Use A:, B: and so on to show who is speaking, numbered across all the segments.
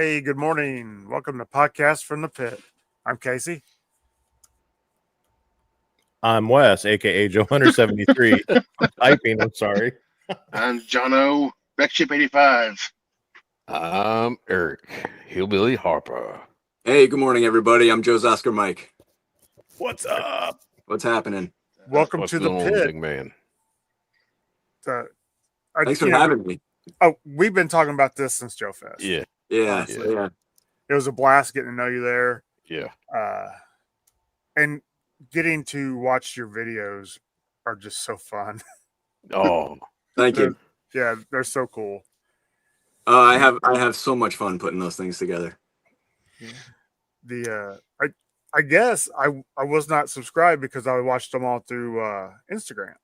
A: Hey, good morning. Welcome to Podcast from the Pit. I'm Casey.
B: I'm Wes, aka Joe Hunter 73. Typing, I'm sorry.
C: I'm Jono, Wreckship 85.
D: I'm Eric, Hillbilly Harper.
E: Hey, good morning, everybody. I'm Joes.Oscar.Mike.
B: What's up?
E: What's happening?
A: Welcome
D: What's
A: to the
D: going on,
A: Pit.
D: big man?
E: Thanks for having me.
A: Oh, we've been talking about this since Joe Fest.
D: Yeah,
E: Yeah.
A: It was a blast getting to know you there.
D: yeah.
A: And getting to watch your videos are just so fun.
D: Oh,
E: Thank you.
A: Yeah, they're so cool.
E: I have so much fun putting those things together.
A: I guess I was not subscribed because I watched them all through Instagram.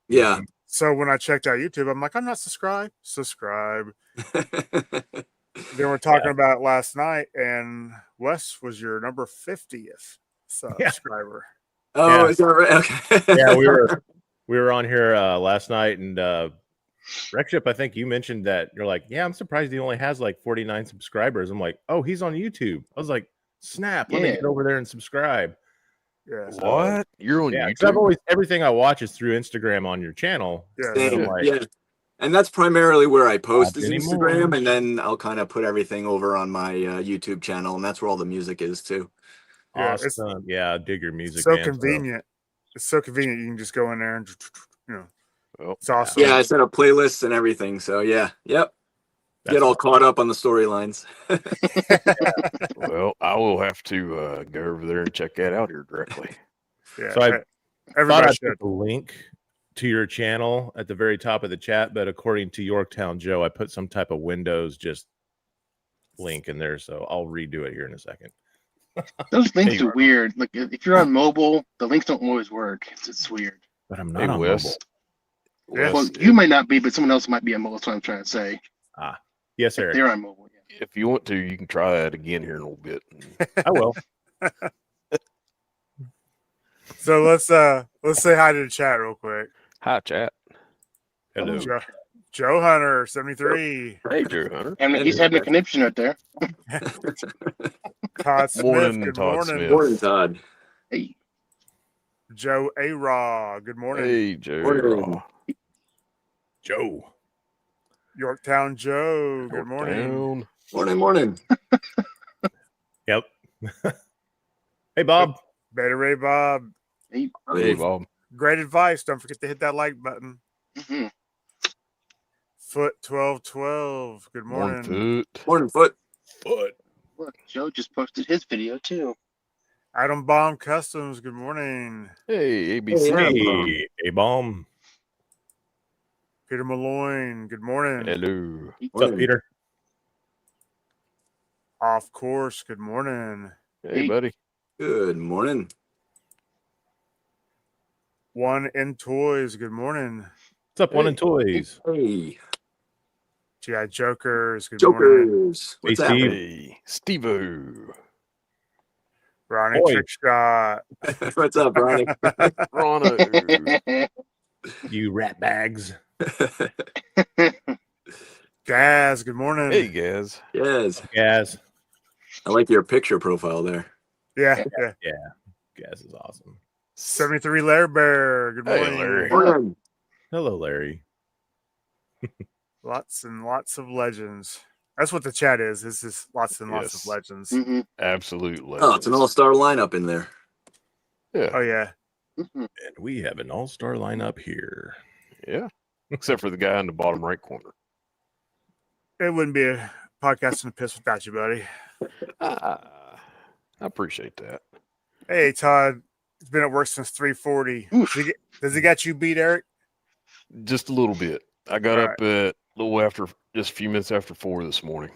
E: Yeah.
A: So when I checked out YouTube, I'm like, I'm not subscribed. Subscribe. Then we're talking about it last night, and Wes was your number 50th subscriber.
E: Oh,
B: Yeah.
E: is that right? Okay.
B: Yeah, we were on here last night, and Wreckship, I think you mentioned that you're like, yeah, I'm surprised he only has like 49 subscribers. I'm like, oh, he's on YouTube. I was like, snap, let me
C: Yeah.
B: get over there and subscribe.
A: Yeah.
D: what? You're on
B: Yeah, 'cause I've
D: YouTube?
B: always everything I watch is through Instagram on your channel.
A: Yeah.
B: So
E: Same,
B: I'm like,
E: yeah. And that's primarily where I post
B: Not
E: is
B: anymore.
E: Instagram, and then I'll kind of put everything over on my YouTube channel, and that's where all the music is too.
A: Yeah, it's
B: awesome. Yeah, I dig your music.
A: so
B: man.
A: convenient. It's so convenient. You can just go in there and,
D: Oh,
A: it's awesome.
E: Yeah, I set up playlists and everything. So yeah, yep.
B: That's
E: Get all caught up on the storylines.
D: well, I will have to go over there and check that out here directly.
A: Yeah.
B: So I thought
A: Everybody
B: I
A: should.
B: put the link to your channel at the very top of the chat, but according to Yorktown Joe, I put some type of Windows just link in there, so I'll redo it here in a second.
C: Those links
D: Hey.
C: are weird. Like if you're on mobile, the links don't always work. It's weird.
B: But I'm not
D: Hey,
B: on
D: Wes.
B: mobile.
A: Yeah.
C: Well, you might not be, but someone else might be on mobile. That's what I'm trying to say.
B: Yes,
C: If
B: Eric.
C: they're on mobile. Yeah.
D: If you want to, you can try that again here in a little bit.
B: I will.
A: So let's say hi to the chat real quick.
D: Hi, chat.
B: Hello.
A: Joe Hunter 73,
D: Hey, Joe Hunter.
C: And he's having a conniption right there.
A: Todd Smith.
D: Morning,
A: Good
D: Todd
A: morning.
D: Smith.
E: Morning, Todd.
C: Hey,
A: Joe A Raw. Good morning.
D: Hey, Joe.
E: Morning.
B: Joe.
A: Yorktown Joe. Good morning.
D: Down.
E: Morning.
B: Yep. Hey, Bob.
A: Beta Ray Bob.
C: hey.
D: Hey, Bob.
A: Great advice. Don't forget to hit that like button.
C: Mhm.
A: Foot 1212. Good morning.
D: Foot.
E: Morning, Foot.
B: Foot.
C: Look, Joe just posted his video too.
A: Adam Bomb Customs. Good morning.
D: Hey, ABC.
E: Hey,
B: Hey, A-Bomb.
A: Peter Malloy. Good morning.
D: Hello.
B: What's up, Peter?
A: Off course. Good morning.
D: Hey,
C: Hey.
D: buddy.
E: Good morning.
A: One in Toys. Good morning.
B: What's up, One
D: Hey.
B: and Toys?
E: Hey,
A: GI Jokers. Good morning.
E: Jokers. What's
B: Hey,
E: happening?
D: Hey, Steve-O.
A: Ronnie
B: Oi.
A: Trick Shot.
E: What's up, Ronnie?
D: Rono.
B: You rat bags.
A: Gaz. Good morning.
D: Hey, guys.
E: Yes,
B: Gaz.
E: I like your picture profile there.
A: Yeah.
B: Gaz is awesome.
A: 73 Larry Bear. Good
D: Hey,
A: morning.
D: Larry.
E: Morning.
B: Hello, Larry.
A: Lots and lots of legends. That's what the chat is. This is lots and lots
D: Yes.
A: of legends.
C: Mhm.
D: Absolutely.
E: Oh, it's an all-star lineup in there.
D: Yeah.
A: Oh yeah.
C: Mhm.
B: And we have an all-star lineup here.
D: Yeah. Except for the guy in the bottom right corner.
A: It wouldn't be a podcast in the piss without you, buddy.
D: I appreciate that.
A: Hey Todd, it's been at work since 3:40.
C: Oof.
A: Does he got you beat, Eric?
D: Just a little bit. I got
A: All
D: up at a little after, just a few minutes after 4 this morning.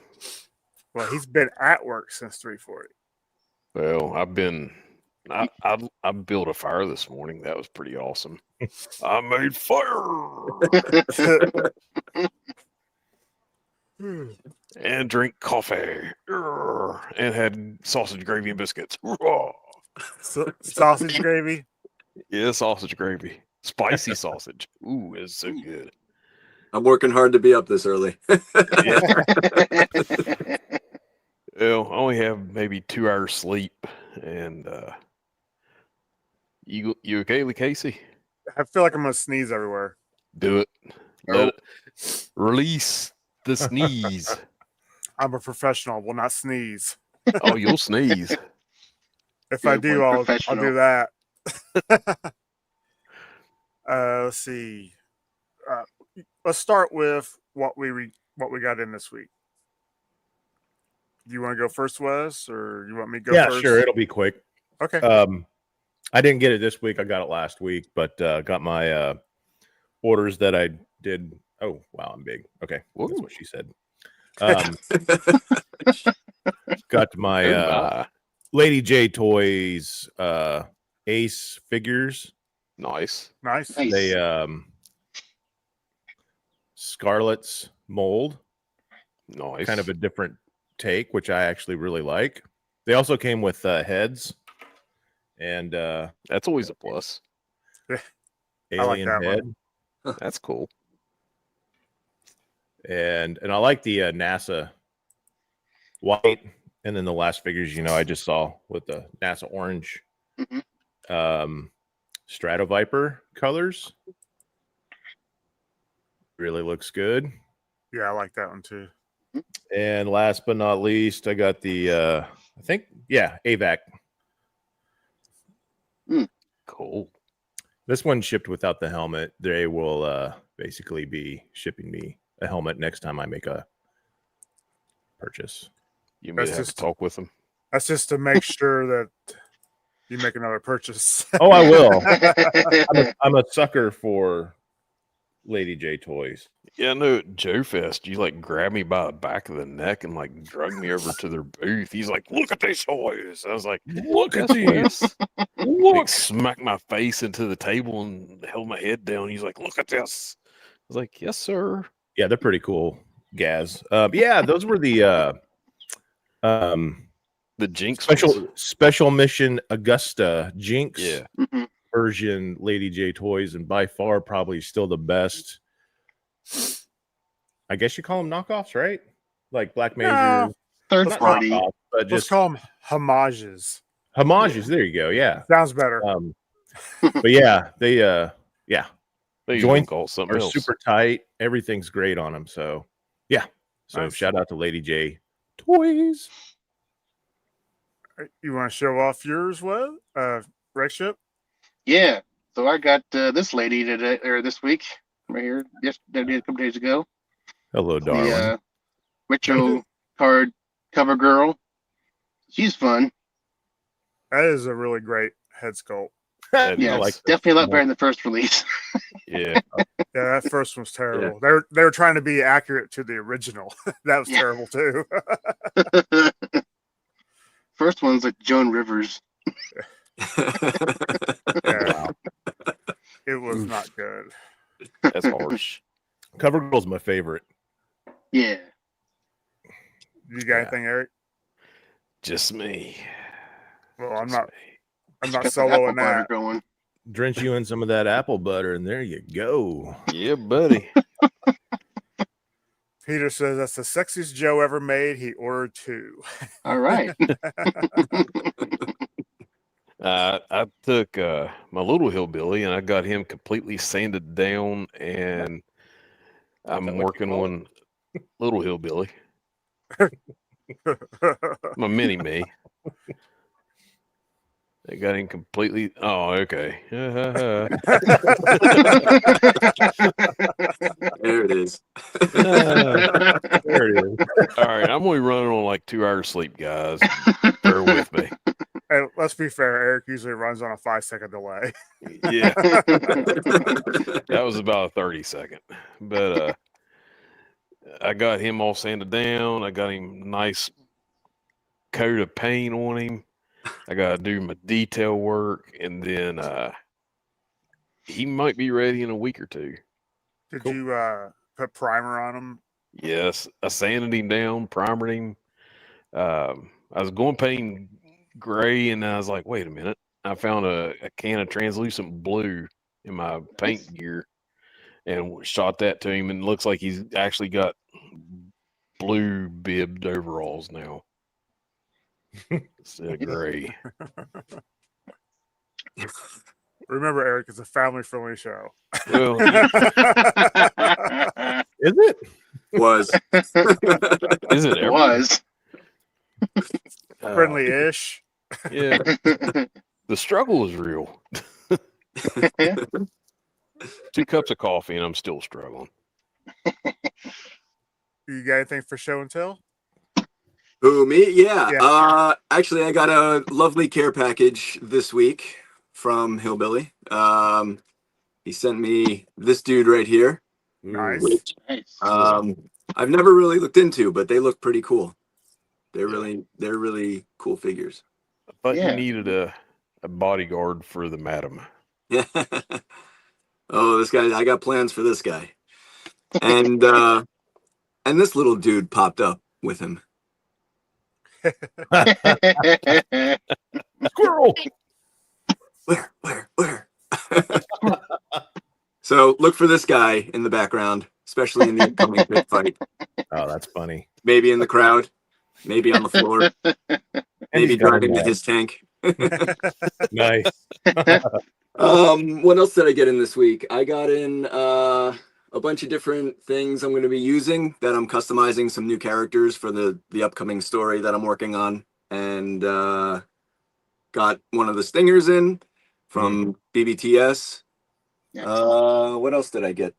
A: Well, he's been at work since 3:40.
D: Well, I built a fire this morning. That was pretty awesome. I made fire and drink coffee and had sausage gravy and biscuits.
A: Sausage gravy.
D: Yeah, sausage gravy. Spicy sausage. Ooh, it's so good.
E: I'm working hard to be up this early.
D: Well, I only have maybe 2 hours sleep, and you okay, Casey?
A: I feel like I'm gonna sneeze everywhere.
D: Do it. Let
C: Oh.
D: it release the sneeze.
A: I'm a professional. Will not sneeze.
D: Oh, you'll sneeze.
A: If I
C: Good
A: do,
C: one,
A: I'll
C: professional.
A: do that. Let's see. Let's start with what we got in this week. Do you want to go first, Wes, or you want me to go
B: Yeah,
A: first?
B: sure. It'll be quick.
A: Okay.
B: I didn't get it this week. I got it last week, but got my orders that I did. Oh, wow, I'm big. Okay, that's
D: Woo.
B: what she said. Got my
D: Oh my.
B: Lady J Toys Ace figures.
D: Nice.
A: Nice.
C: Nice.
B: They Scarlet's mold,
D: Nice.
B: kind of a different take, which I actually really like. They also came with heads and
D: That's always a plus.
B: alien
A: that
B: head.
D: That's cool.
B: And I like the NASA white, and then the last figures, I just saw with the NASA orange, Stratoviper colors. Really looks good.
A: Yeah, I like that one too.
B: And last but not least, I got the AVAC.
D: Cool.
B: This one shipped without the helmet. They will basically be shipping me a helmet next time I make a purchase.
D: You may
A: That's
D: have to
A: just-
D: talk with them.
A: That's just to make sure that you make another purchase.
B: Oh, I will. I'm a sucker for Lady J toys.
D: Yeah, I know at Joe Fest, you like grabbed me by the back of the neck and like drug me over to their booth. He's like, "Look at these toys." I was like,
B: Look at
D: "Yes,
B: this.
D: Wes."
B: Look.
D: Like, smacked my face into the table and held my head down. He's like, "Look at this." I was like, "Yes, sir."
B: Yeah, they're pretty cool, Gaz. Yeah, those were the
D: Jinx ones.
B: special mission Augusta Jinx
D: Yeah.
B: version Lady J toys, and by far probably still the best. I guess you call them knockoffs, right? Like Black Major,
A: No,
C: Third
B: not
C: party.
B: knockoffs, but
A: let's
B: just
A: call them homages.
B: homages. There you go. Yeah.
A: Sounds better.
B: But yeah, they
D: They
B: Joints
D: even call it something
B: are
D: else.
B: super tight. Everything's great on them. So yeah. So
A: Nice.
B: shout out to Lady J toys.
A: You want to show off yours, Wes? Red Ship?
C: Yeah. So I got this lady today or this week right here. Yesterday, a couple days ago.
B: Hello, darling.
C: The retro card cover girl. She's fun.
A: That is a really great head sculpt.
D: That
C: Yeah,
B: I
D: is-
B: like
C: definitely a lot better than the first release.
D: Yeah.
A: Yeah, that first one's terrible. They were trying to be accurate to the original. That was
C: Yeah.
A: terrible too.
C: First one's like Joan Rivers.
A: Yeah, it was
D: Oof.
A: not good.
D: That's harsh.
B: Cover Girl's my favorite.
C: Yeah.
A: You got anything, Eric?
D: Just me.
A: Well, I'm
D: Just
A: not.
D: me.
A: I'm not
C: Got the apple
A: soloing
C: butter
A: that.
C: going.
B: Drench you in some of that apple butter, and there you go.
D: Yeah, buddy.
A: Peter says that's the sexiest Joe ever made. He ordered 2.
C: All right.
D: I took my little hillbilly and I got him completely sanded down, and
B: that
D: I'm
B: what you
D: working
B: call
D: on little hillbilly, my mini me. I got him completely. Oh, okay.
E: There it is.
B: There it is.
D: All right, I'm only running on like 2 hours sleep, guys. Bear with me.
A: Hey, let's be fair. Eric usually runs on a 5-second delay.
D: Yeah, that was about a 30-second, but I got him all sanded down. I got him nice coat of paint on him. I got to do my detail work, and then he might be ready in a week or 2.
A: Did
B: Cool.
A: you put primer on him?
D: Yes, I sanded him down, primered him. I was going to paint him gray, and I was like, wait a minute. I found a can of translucent blue in my paint gear and shot that to him, and it looks like he's actually got blue bibbed overalls now. Instead of gray.
A: Remember, Eric, it's a family-friendly show.
D: Well,
B: Is it?
E: Was.
D: is it
C: It
D: ever?
C: was.
A: Friendly-ish.
D: Yeah. The struggle is real. 2 cups of coffee and I'm still struggling.
A: You got anything for show and tell?
E: Who, me? Yeah.
A: Yeah.
E: Actually, I got a lovely care package this week from Hillbilly. He sent me this dude right here.
A: Nice.
E: Which,
C: Nice.
E: I've never really looked into, but they look pretty cool. They're
D: Yeah.
E: really cool figures.
D: I thought you
C: Yeah.
D: needed a bodyguard for the madam.
E: Oh, this guy! I got plans for this guy, and this little dude popped up with him.
B: Squirrel.
E: Where? So look for this guy in the background, especially in the upcoming pit fight.
B: Oh, that's funny.
E: Maybe in the crowd, maybe on the floor, maybe
B: he's got a
E: driving
B: net.
E: his tank.
B: Nice.
E: What else did I get in this week? I got in a bunch of different things I'm going to be using that I'm customizing some new characters for the upcoming story that I'm working on, and got one of the stingers in from BBTS. What else did I get?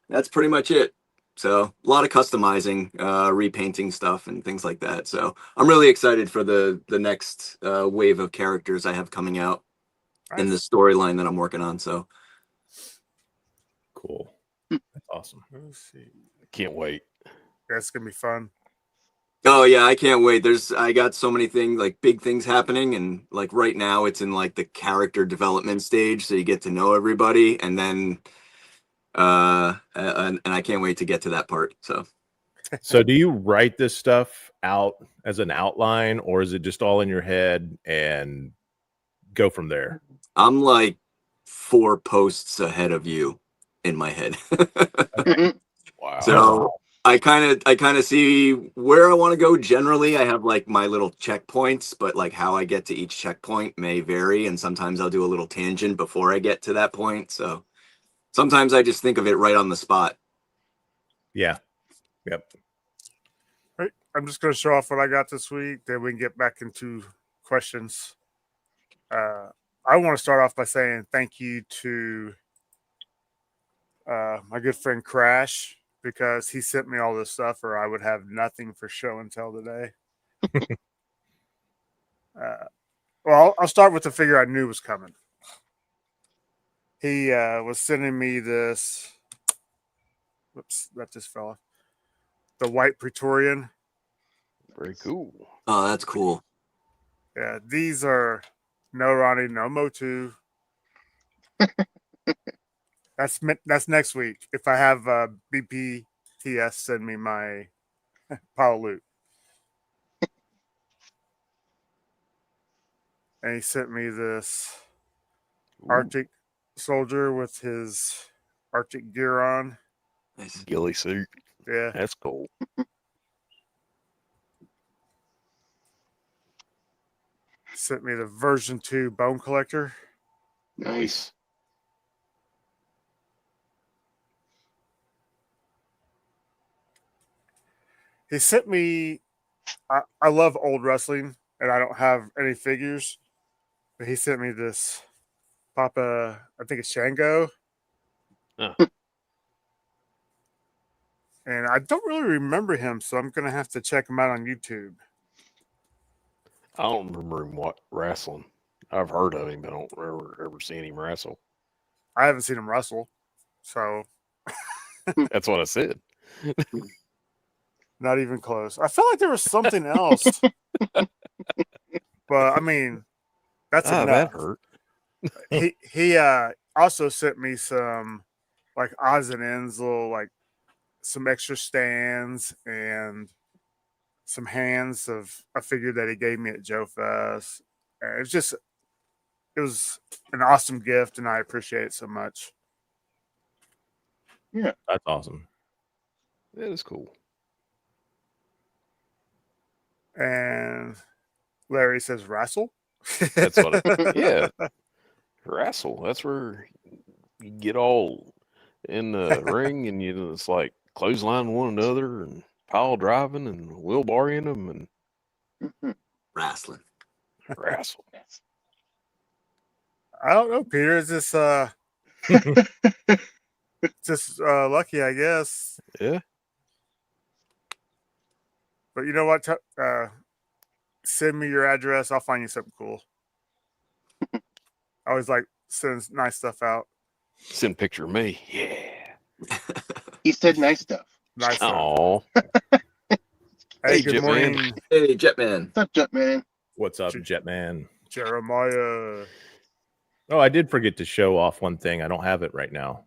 E: That's pretty much it. So a lot of customizing, repainting stuff and things like that. So I'm really excited for the next wave of characters I have coming out in the storyline that I'm working on. So
B: Cool. That's awesome.
A: Let's see.
D: Can't wait.
A: That's gonna be fun.
E: oh yeah, I can't wait. I got so many things, like big things happening, and like right now it's in like the character development stage, so you get to know everybody, and then and I can't wait to get to that part.
B: So do you write this stuff out as an outline, or is it just all in your head and go from there?
E: I'm like 4 posts ahead of you in my head.
D: Wow.
E: So I kind of see where I want to go. Generally, I have like my little checkpoints, but like how I get to each checkpoint may vary, and sometimes I'll do a little tangent before I get to that point. So sometimes I just think of it right on the spot.
B: Yeah. Yep.
A: Right. I'm just gonna show off what I got this week. Then we can get back into questions. I want to start off by saying thank you to my good friend Crash, because he sent me all this stuff, or I would have nothing for show and tell today. Well, I'll start with the figure I knew was coming. He was sending me this. Whoops, that just fell off. The White Praetorian.
D: Very cool.
E: Oh, that's cool.
A: Yeah, these are no Ronnie, no Motu. That's next week. If I have BPTS send me my pile of loot. And he sent me this Arctic soldier with his Arctic gear on.
E: Nice.
D: Ghillie suit.
A: Yeah.
D: That's cool.
A: Sent me the version 2 bone collector.
C: Nice.
A: He sent me. I love old wrestling, and I don't have any figures, but he sent me this Papa. I think it's Shango.
D: Huh.
A: And I don't really remember him, so I'm gonna have to check him out on YouTube.
D: I don't remember him wrestling. I've heard of him, but I don't ever seen him wrestle.
A: I haven't seen him wrestle, so
D: That's what I said.
A: not even close. I felt like there was something else, but I mean, that's enough.
D: That hurt.
A: He also sent me some like odds and ends, little like some extra stands and some hands of a figure that he gave me at Joe Fest. It was an awesome gift, and I appreciate it so much.
C: Yeah.
B: That's awesome.
D: That is cool.
A: And Larry says wrestle.
D: That's what. Yeah, wrestle. That's where you get all in the ring, and it's like clothesline one another and pile driving and wheelbarring them and
E: Wrestling.
D: wrestle.
A: I don't know, Peter. Is this just lucky, I guess.
D: Yeah.
A: But you know what? Send me your address. I'll find you something cool. I always like sends nice stuff out.
D: Send a picture of me. Yeah.
C: He said nice stuff.
A: Nice stuff.
D: Oh.
A: Hey,
D: Hey,
A: good
D: Jet
A: morning,
D: Man.
E: Hey, Jetman.
C: What's up, Jetman?
B: What's up, Jetman?
A: Jeremiah.
B: Oh, I did forget to show off one thing. I don't have it right now,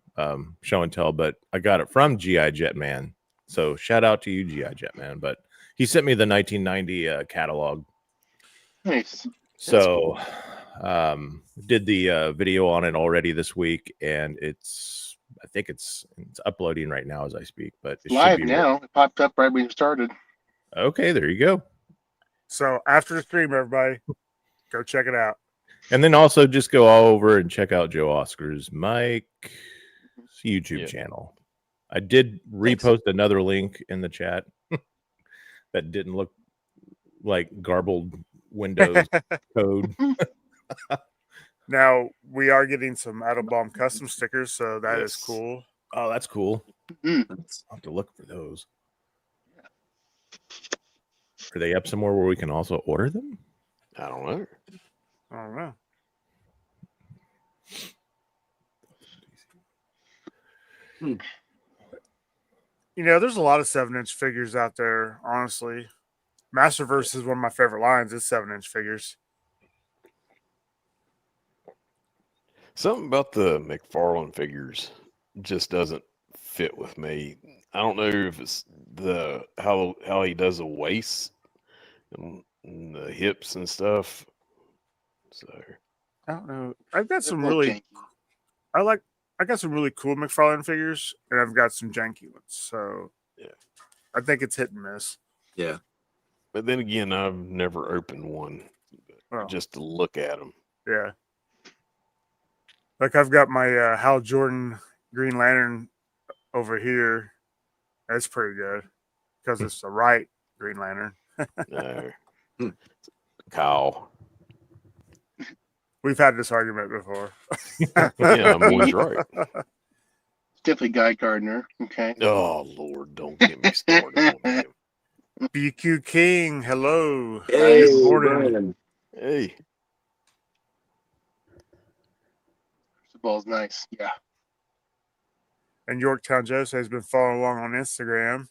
B: show and tell, but I got it from GI Jetman. So shout out to you, GI Jetman. But he sent me the 1990 catalog.
C: Nice.
B: So did the video on it already this week, and I think it's uploading right now as I speak. But it
C: Live
B: should be
C: now. It popped up right when you started.
B: Okay, there you go.
A: So after the stream, everybody, go check it out.
B: And then also just go all over and check out Joes.Oscar.Mike YouTube channel. I did repost another link in the chat that didn't look like garbled Windows code.
A: Now we are getting some Atom Bomb custom stickers, so that is
D: Yes.
A: cool.
B: Oh, that's cool.
C: Mhm.
B: I'll have to look for those. Are they up somewhere where we can also order them?
D: I don't know.
A: I don't know. You know, there's a lot of 7-inch figures out there, honestly. Masterverse is one of my favorite lines. It's 7-inch figures.
D: Something about the McFarlane figures just doesn't fit with me. I don't know if it's the how he does the waist and the hips and stuff. So
A: I don't know. I've got
C: They're
A: some
C: both
A: really,
C: janky.
A: I got some really cool McFarlane figures, and I've got some janky ones. So
D: Yeah.
A: I think it's hit and miss.
E: Yeah.
D: but then again, I've never opened one
A: Well,
D: just to look at them.
A: yeah. Like I've got my Hal Jordan Green Lantern over here. That's pretty good because it's the right Green Lantern.
D: No. Kyle.
A: We've had this argument before.
D: Yeah, I'm always right.
C: It's definitely Guy Gardner. Okay.
D: Oh Lord, don't get me started on him.
A: BQ King, hello.
E: Hey,
C: Nice.
A: Morning.
E: Brian.
D: Hey.
C: The ball's nice. Yeah.
A: And Yorktown Jose has been following along on Instagram.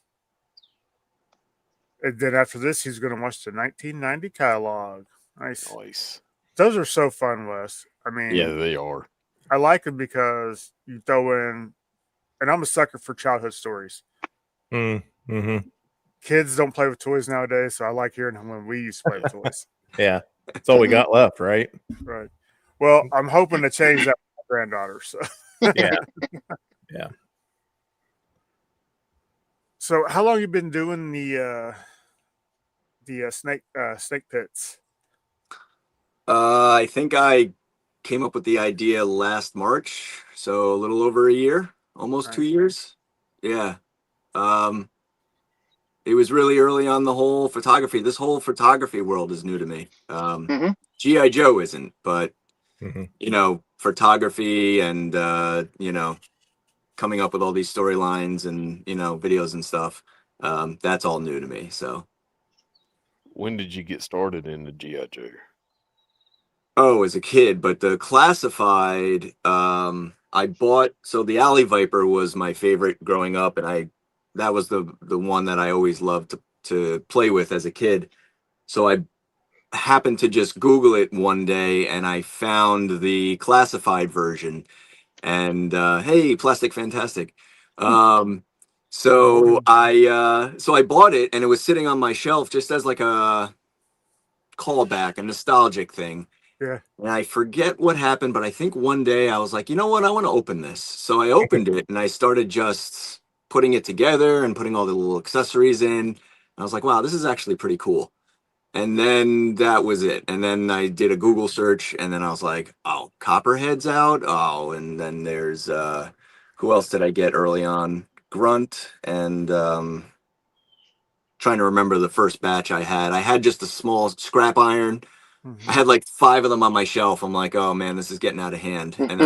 A: And then after this, he's going to watch the 1990 catalog. Nice.
D: Nice.
A: Those are so fun, Wes. I mean,
D: Yeah, they are.
A: I like them because you throw in, and I'm a sucker for childhood stories.
B: Mm-hmm.
A: Kids don't play with toys nowadays, so I like hearing when we used to play with toys.
B: Yeah, that's all we got left, right?
A: Right. Well, I'm hoping to change that with my granddaughter. So.
B: Yeah. Yeah.
A: So, how long you been doing the snake pits?
E: I think I came up with the idea last March, so a little over a year, almost
A: Nice.
E: 2 years. Yeah. It was really early on the whole photography. This whole photography world is new to me.
C: Mhm.
E: G.I. Joe isn't, but
B: Mhm.
E: you know, photography and you know, coming up with all these storylines and, you know, videos and stuff. That's all new to me. So
D: When did you get started in the G.I. Joe?
E: oh, as a kid, but the classified, I bought, so the Alley Viper was my favorite growing up, and that was the one that I always loved to play with as a kid. So I happened to just Google it one day, and I found the classified version, and hey, Plastic Fantastic. So I bought it, and it was sitting on my shelf just as like a callback, a nostalgic thing.
A: Yeah.
E: And I forget what happened, but I think one day I was like, you know what? I want to open this. So I opened it and I started just putting it together and putting all the little accessories in. I was like, wow, this is actually pretty cool. And then that was it. And then I did a Google search, and then I was like, oh, Copperhead's out. Oh, and then there's who else did I get early on? Grunt, and trying to remember the first batch I had. I had just a small scrap iron. I had like 5 of them on my shelf. I'm like, oh man, this is getting out of hand. And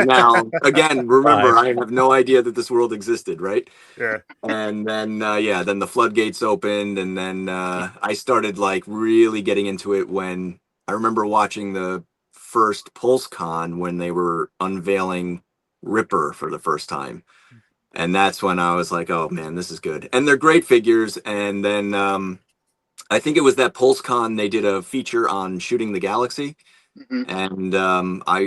E: now, again, remember, I have no idea that this world existed, right?
A: Yeah.
E: And then then the floodgates opened, and then I started like really getting into it when I remember watching the first PulseCon when they were unveiling Ripper for the first time. And that's when I was like, oh man, this is good. And they're great figures. And then I think it was that PulseCon they did a feature on shooting the galaxy. And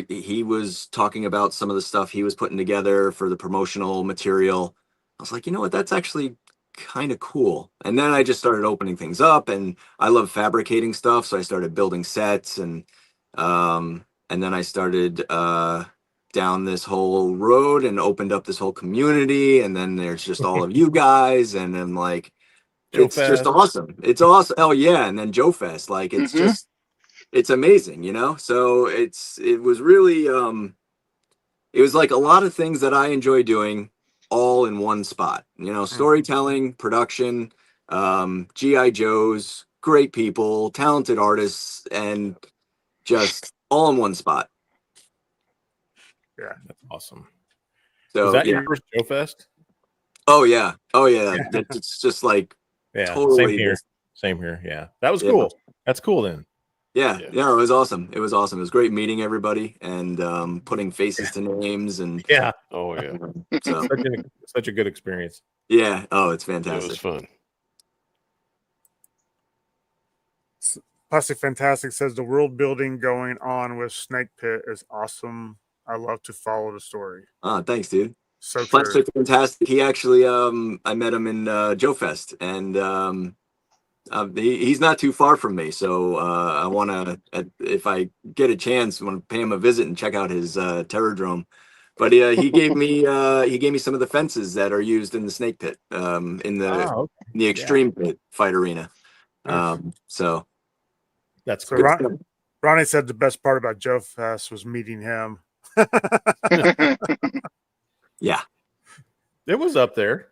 E: he was talking about some of the stuff he was putting together for the promotional material. I was like, you know what, that's actually kind of cool. And then I just started opening things up, and I love fabricating stuff, so I started building sets, and then I started down this whole road and opened up this whole community, and then there's just all of you guys, and I'm like, it's just awesome. It's awesome. Oh yeah, and then Joe Fest, like it's just it's amazing, you know? So it was really it was like a lot of things that I enjoy doing all in one spot. You know, storytelling, production, GI Joes, great people, talented artists, and just all in one spot.
A: Yeah,
B: that's awesome.
E: So
B: was that your first Joe Fest?
E: Oh yeah. It's just like totally
B: same here. Yeah, that was cool. That's cool then.
E: Yeah, it was awesome. It was awesome. It was great meeting everybody and putting faces to names, and
B: so such a good experience.
E: Yeah, oh, it's fantastic.
D: It was fun.
A: Plastic Fantastic says the world building going on with Snake Pit is awesome. I love to follow the story.
E: Thanks, dude.
A: So
E: Plastic Fantastic. He actually, I met him in Joe Fest, and he's not too far from me. So I want to, if I get a chance, I want to pay him a visit and check out his Terradrome. But he gave me some of the fences that are used in the Snake Pit, in the Extreme Pit fight arena. So
A: that's cool. Ronnie said the best part about Joe Fest was meeting him.
E: Yeah,
B: it was up there.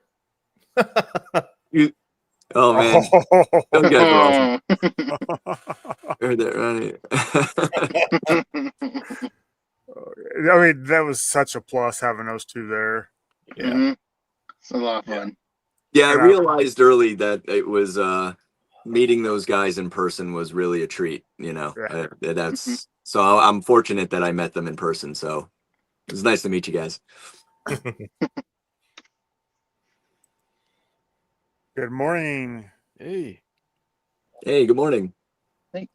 E: Oh man, those guys are awesome. Heard that, Ronnie.
A: I mean, that was such a plus having those two there.
C: Yeah, it's a lot of fun.
E: Yeah, I realized early that it was meeting those guys in person was really a treat. You know, that's so I'm fortunate that I met them in person. So it was nice to meet you guys.
A: Good morning.
D: Hey,
E: good morning.
C: Hey.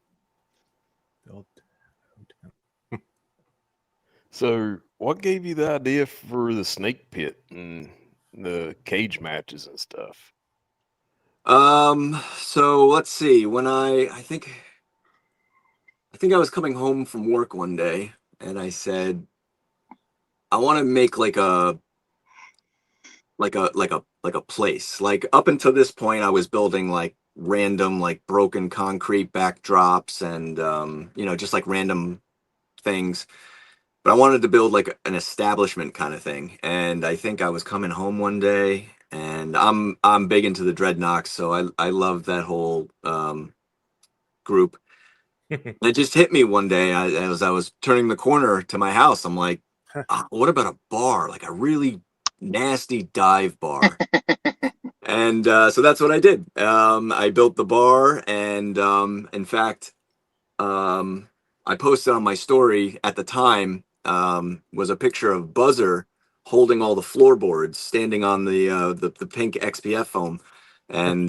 D: So, what gave you the idea for the Snake Pit and the cage matches and stuff?
E: So let's see. When I think I was coming home from work one day, and I said, I want to make like a place. Like up until this point, I was building like random like broken concrete backdrops and just like random things. But I wanted to build like an establishment kind of thing. And I think I was coming home one day, and I'm big into the Dreadnoks, so I love that whole group. It just hit me one day as I was turning the corner to my house. I'm like, what about a bar? Like a really nasty dive bar. And so that's what I did. I built the bar, and in fact, I posted on my story at the time was a picture of Buzzer holding all the floorboards, standing on the pink XPF foam, and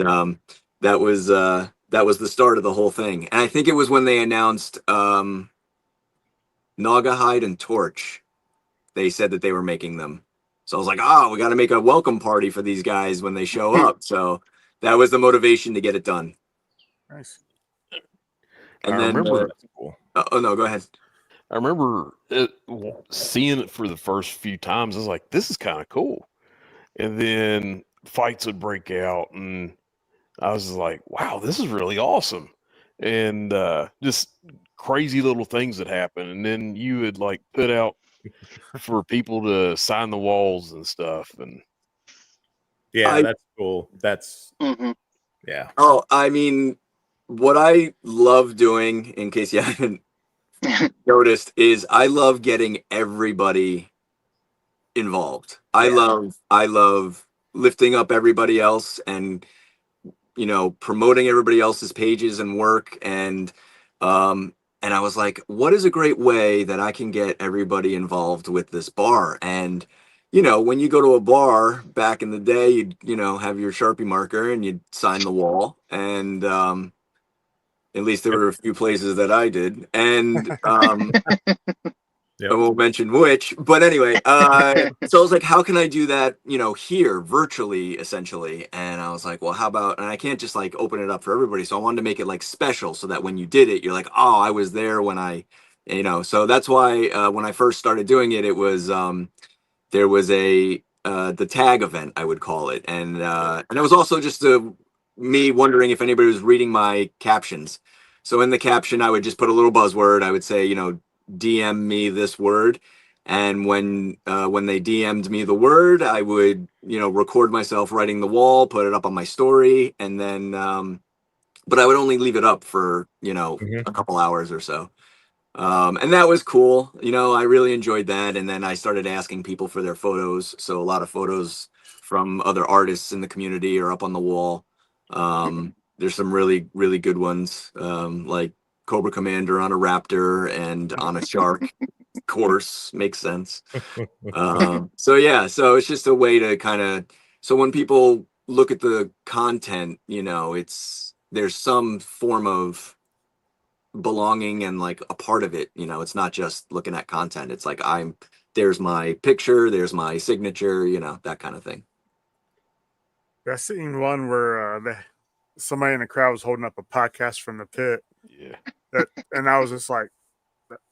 E: that was the start of the whole thing. And I think it was when they announced Naugahyde and Torch. They said that they were making them. So I was like, we got to make a welcome party for these guys when they show up. So that was the motivation to get it done.
A: Nice.
E: And then,
D: remember.
E: Oh no, go ahead.
D: I remember seeing it for the first few times. I was like, this is kind of cool. And then fights would break out, and I was like, wow, this is really awesome. and just crazy little things that happen. And then you would like put out for people to sign the walls and stuff. And
B: Yeah, that's cool. That's
C: Mm-hmm.
B: yeah.
E: Oh, I mean, what I love doing, in case you haven't noticed, is I love getting everybody involved. I love lifting up everybody else and promoting everybody else's pages and work, and I was like, what is a great way that I can get everybody involved with this bar? And when you go to a bar back in the day, you'd have your Sharpie marker and you'd sign the wall, and at least there were a few places that I did, and I won't mention which, but anyway, so I was like, how can I do that, here virtually, essentially? And I was like, well, how about, and I can't just like open it up for everybody. So I wanted to make it like special so that when you did it, you're like, oh, I was there when so that's why when I first started doing it, it was, there was the tag event, I would call it. And it was also just me wondering if anybody was reading my captions. So in the caption, I would just put a little buzzword. I would say, DM me this word, and when they DM'd me the word, I would record myself writing the wall, put it up on my story, and then but I would only leave it up for a couple hours or so, and that was cool. I really enjoyed that, and then I started asking people for their photos, so a lot of photos from other artists in the community are up on the wall. There's some really, really good ones, like Cobra Commander on a raptor and on a shark. Course, makes sense. So yeah, so it's just a way to kind of, so when people look at the content, there's some form of belonging and like a part of it. It's not just looking at content. It's like there's my picture, there's my signature, that kind of thing.
A: I seen one where somebody in the crowd was holding up a podcast from the pit.
D: Yeah.
A: And I was just like,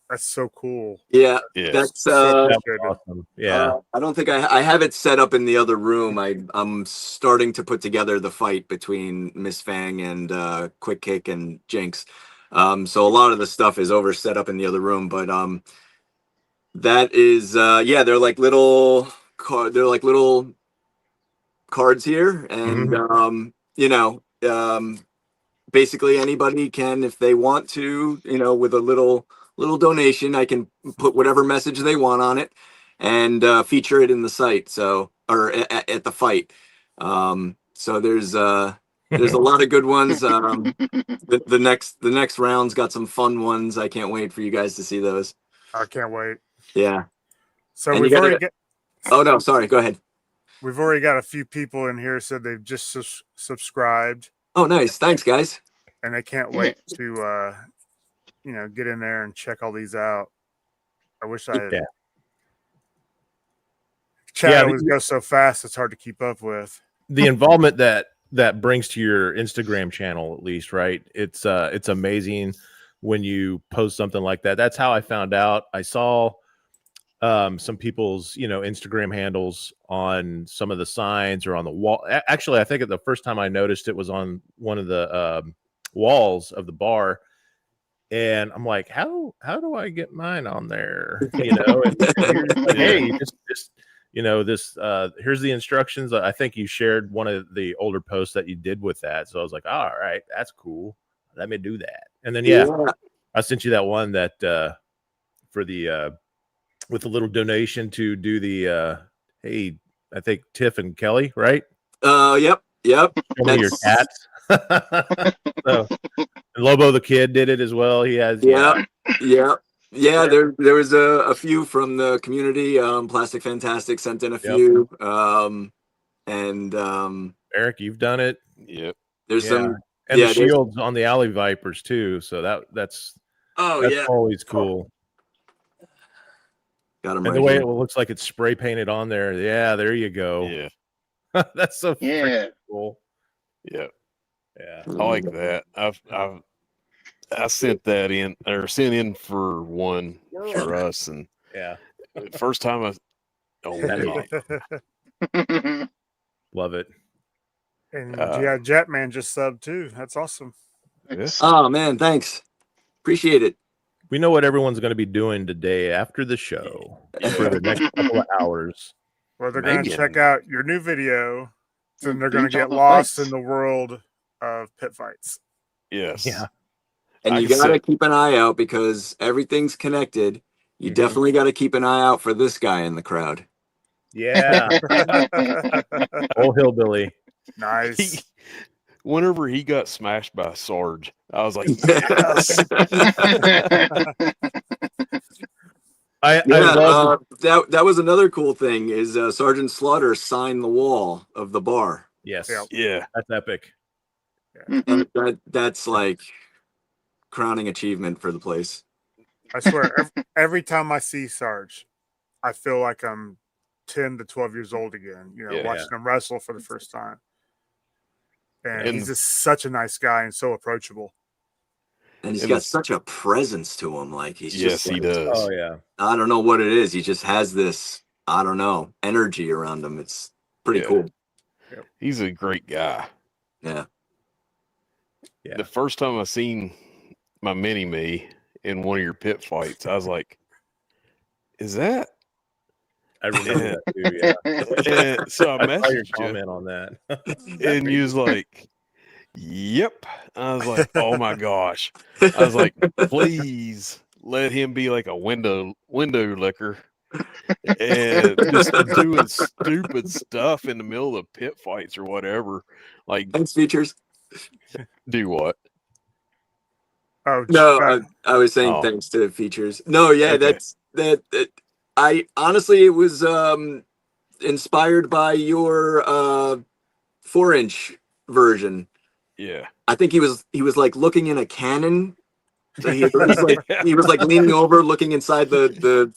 A: that's so cool.
E: Yeah,
D: Yeah.
E: that's
A: so
B: Awesome. Yeah.
E: I don't think I have it set up in the other room. I'm starting to put together the fight between Miss Fang and Quick Kick and Jinx. So a lot of the stuff is over set up in the other room, but that is they're like little cards here, and basically anybody can, if they want to, with a little donation, I can put whatever message they want on it and feature it in the site, or at the fight. So there's a lot of good ones. The next round's got some fun ones. I can't wait for you guys to see those.
A: I can't wait.
E: Yeah.
A: So
E: And
A: we've already got.
E: Oh no, sorry. Go ahead.
A: We've already got a few people in here said they've just subscribed.
E: Oh, nice. Thanks, guys.
A: And they can't wait to get in there and check all these out. I wish I had. Chat always goes so fast; it's hard to keep up with.
B: The involvement that brings to your Instagram channel, at least, right? It's amazing when you post something like that. That's how I found out. I saw some people's Instagram handles on some of the signs or on the wall. Actually, I think the first time I noticed it was on one of the walls of the bar, and I'm like, how do I get mine on there? And you're like, hey, just this here's the instructions. I think you shared one of the older posts that you did with that, so I was like, all right, that's cool, let me do that. And then I sent you that one that for the with a little donation to do the hey, I think Tiff and Kelly, right?
E: Yep.
B: Show me your cats. So, and Lobo the Kid did it as well. He has
E: Yeah. There was a few from the community. Plastic Fantastic sent in a few. And
B: Eric, you've done it.
D: Yep.
E: There's some,
B: and the shields on the Alley Vipers too. So that's always cool.
E: Got them.
B: And the way it looks like it's spray painted on there. Yeah, there you go.
D: Yeah.
B: That's so cool.
D: Yeah.
B: Yeah.
D: I like that. I sent that in, or sent in for one for us, and first time
B: love it.
A: And Jetman just subbed too. That's awesome.
C: Thanks.
E: Oh man, thanks. Appreciate it.
B: We know what everyone's going to be doing today after the show for the next couple of hours.
A: Well, they're going to
D: Maybe.
A: check out your new video, and they're going to
C: Beach
A: get
C: on the
A: lost
C: fights.
A: in the world of pit fights.
D: Yes.
B: Yeah.
E: And
D: I
E: you
D: can
E: gotta
D: see-
E: keep an eye out because everything's connected. You
A: Mhm.
E: definitely got to keep an eye out for this guy in the crowd.
B: Yeah. Old hillbilly.
A: Nice.
D: Whenever he got smashed by Sarge, I was like, yes.
B: I
E: Yeah,
B: love
E: that was another cool thing is Sergeant Slaughter signed the wall of the bar,
B: yes.
A: Yep.
D: Yeah.
B: That's epic.
E: and that's like crowning achievement for the place.
A: I swear, every time I see Sarge, I feel like I'm 10 to 12 years old again,
D: Yeah.
A: watching him wrestle for the first time. And
D: And-
A: he's just such a nice guy and so approachable.
E: And he's
D: And
E: got
D: it's-
E: such a presence to him. Like he's
D: Yes,
E: just
D: he
E: like,
D: does.
B: Oh yeah.
E: I don't know what it is. He just has this, I don't know, energy around him. It's pretty
D: Yeah.
E: cool.
D: He's a great guy.
E: Yeah.
B: Yeah.
D: The first time I seen my mini me in one of your pit fights, I was like, is that?
B: I remember that too. Yeah.
D: And so I
B: I saw your
D: messaged you,
B: comment on that.
D: and you was like, yep. I was like, oh my gosh. I was like, please let him be like a window licker and just doing stupid stuff in the middle of pit fights or whatever. Like,
E: Thanks, features.
D: do what?
A: Oh,
E: No, I was saying
D: Oh.
E: thanks to features. No, yeah,
D: Okay.
E: that. I honestly, it was inspired by your 4-inch version.
D: Yeah.
E: I think he was like looking in a cannon. So he was like leaning over, looking inside the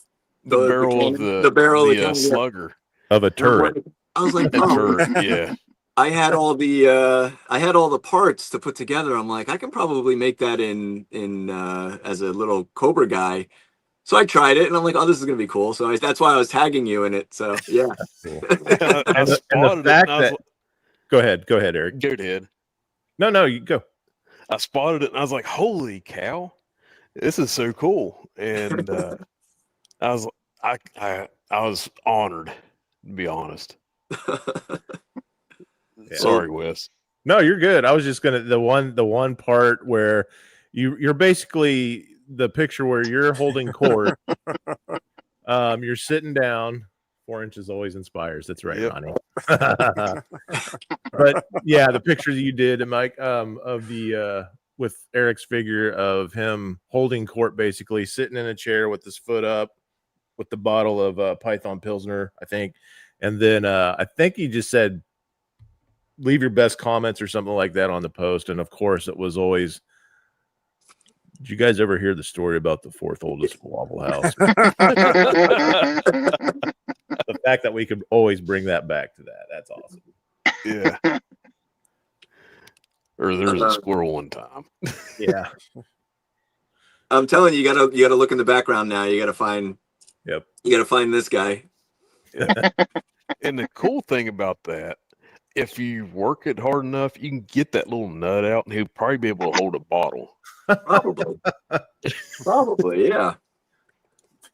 D: barrel of
E: cannon-
D: the
E: the barrel of the cannon. Yeah.
D: slugger.
B: Of a
E: And
B: turret.
E: I was like,
D: A
E: oh,
D: turret. Yeah.
E: I had all the parts to put together. I'm like, I can probably make that in as a little Cobra guy. So I tried it, and I'm like, oh, this is gonna be cool. So that's why I was tagging you in it. So yeah.
B: Cool.
D: I
B: And the
D: spotted it.
B: fact
D: And I was
B: that go ahead, Eric.
D: like, go ahead.
B: No, you go.
D: I spotted it, and I was like, holy cow, this is so cool. And I was honored, to be honest.
B: Yeah.
D: Sorry, Wes.
B: No, you're good. I was just gonna the one part where you're basically the picture where you're holding court. You're sitting down. 4 inches always inspires. That's right,
D: Yep.
B: Ronnie. But yeah, the picture that you did, Mike, of the with Eric's figure of him holding court, basically sitting in a chair with his foot up, with the bottle of Python Pilsner, I think, and then I think he just said, "Leave your best comments" or something like that on the post. And of course, it was always. Did you guys ever hear the story about the fourth oldest Waffle House? The fact that we could always bring that back to that—that's awesome.
D: Yeah. Or there was a squirrel one time.
B: Yeah.
E: I'm telling you, you gotta look in the background now. You gotta find.
B: Yep.
E: You gotta find this guy.
D: And the cool thing about that, if you work it hard enough, you can get that little nut out, and he'll probably be able to hold a bottle.
E: Probably. Probably, yeah.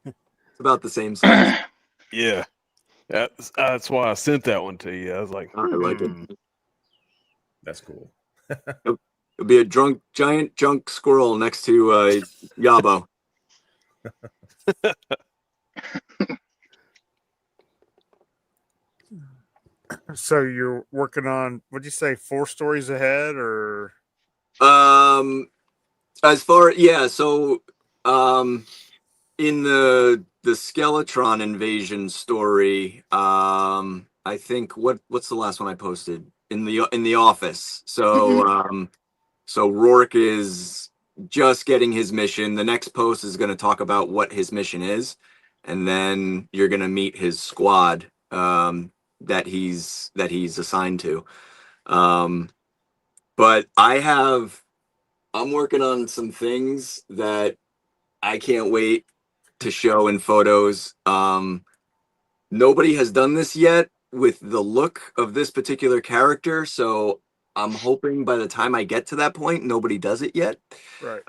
E: It's about the same size.
D: Yeah. That's why I sent that one to you. I was like,
E: I like it.
B: That's cool.
E: It'll be a giant junk squirrel next to Yabo.
A: So you're working on, what'd you say, 4 stories ahead, or?
E: As far, yeah, so in the Skeletron invasion story, I think what's the last one I posted in the office. So so Rourke is just getting his mission. The next post is going to talk about what his mission is, and then you're going to meet his squad that he's assigned to. But I'm working on some things that I can't wait to show in photos. Nobody has done this yet with the look of this particular character, so I'm hoping by the time I get to that point, nobody does it yet.
A: Right.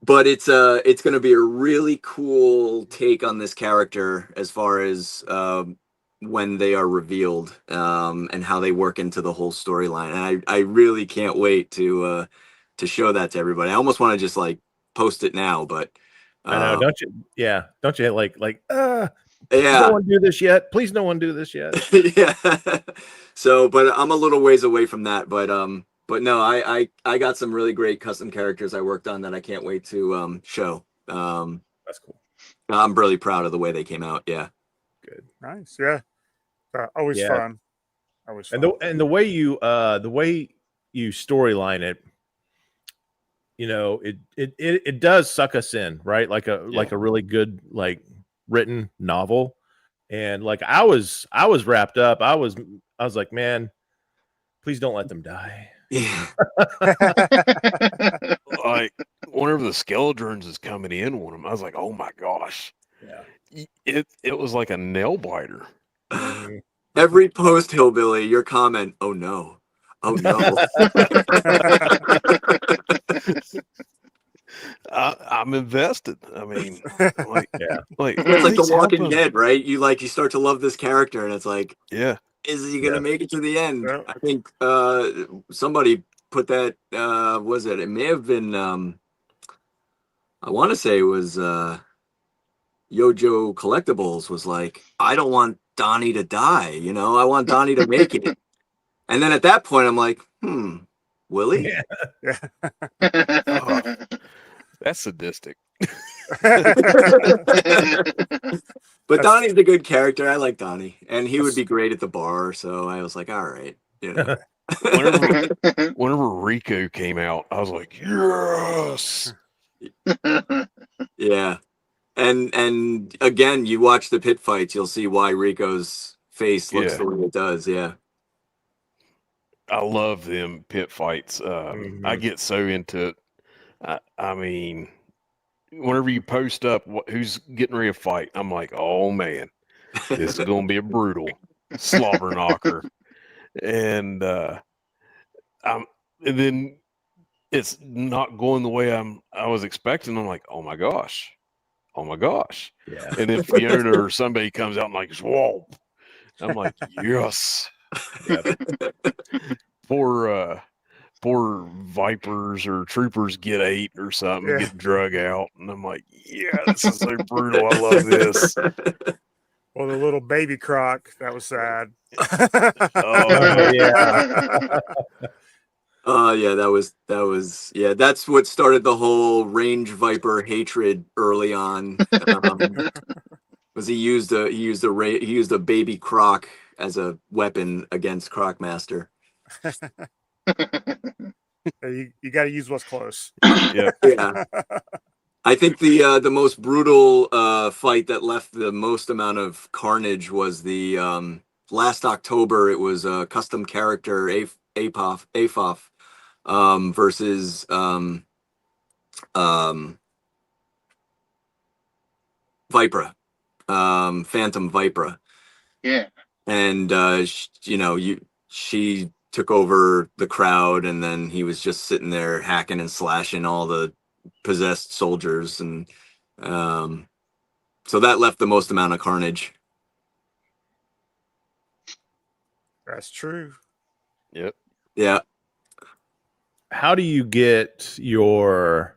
E: But it's going to be a really cool take on this character as far as when they are revealed and how they work into the whole storyline. And I really can't wait to show that to everybody. I almost want to just like post it now, but
B: I know, don't you? Yeah, don't you like no
E: yeah.
B: one do this yet? Please, no one do this yet.
E: Yeah. So, but I'm a little ways away from that. But no, I got some really great custom characters I worked on that I can't wait to show.
B: That's cool.
E: I'm really proud of the way they came out. Yeah.
B: Good.
A: Nice. Yeah. Always
B: Yeah.
A: fun. Always fun.
B: And the way you storyline it, you know, it does suck us in, right? Like a really good like written novel. And like I was wrapped up. I was like, man, please don't let them die.
E: Yeah.
D: Like whenever the Skeledrons is coming in on him, I was like, oh my gosh.
B: Yeah.
D: It was like a nail biter.
E: Every post, Hillbilly, your comment, oh no. Oh no.
D: I'm invested. I mean, like,
B: Yeah.
D: like
E: It's like The
D: please help
E: Walking
D: him.
E: Dead, right? You start to love this character, and it's like,
D: Yeah.
E: is he gonna
B: Yeah.
E: make it to the end?
A: Yeah.
E: I think somebody put that was it? It may have been I want to say it was Yojo Collectibles was like, I don't want Donnie to die, you know, I want Donnie to make it. And then at that point I'm like, Willie?
B: Yeah.
A: Yeah.
D: Oh, that's sadistic.
E: But Donnie's a good character. I like Donnie, and he would be great at the bar. So I was like, all right, you know.
D: Whenever Rico came out, I was like, yes.
E: Yeah, and again, you watch the pit fights, you'll see why Rico's face looks the way it does. Yeah,
D: I love them pit fights. I get so into it. I mean, whenever you post up who's getting ready to fight, I'm like, oh man, this is going to be a brutal slobber knocker. And and then it's not going the way I was expecting. I'm like, oh my gosh.
B: Yeah.
D: And then Fiona or somebody comes out and like, whoa. I'm like, yes.
B: Yep.
D: Poor Vipers or Troopers get ate or something,
A: Yeah.
D: get drug out. And I'm like, yeah, this is so brutal. I love this.
A: Well, the little baby croc, that was sad.
D: Oh,
B: yeah.
E: Yeah, that was yeah. That's what started the whole Range Viper hatred early on. Was he used a baby croc as a weapon against Crocmaster.
A: You got to use what's close.
D: Yeah.
E: Yeah. I think the most brutal fight that left the most amount of carnage was the last October. It was a custom character Afof versus Vipra, Phantom Vipra.
C: Yeah.
E: And she took over the crowd, and then he was just sitting there hacking and slashing all the possessed soldiers, and so that left the most amount of carnage.
A: That's true.
D: Yep.
E: Yeah.
B: How do you get your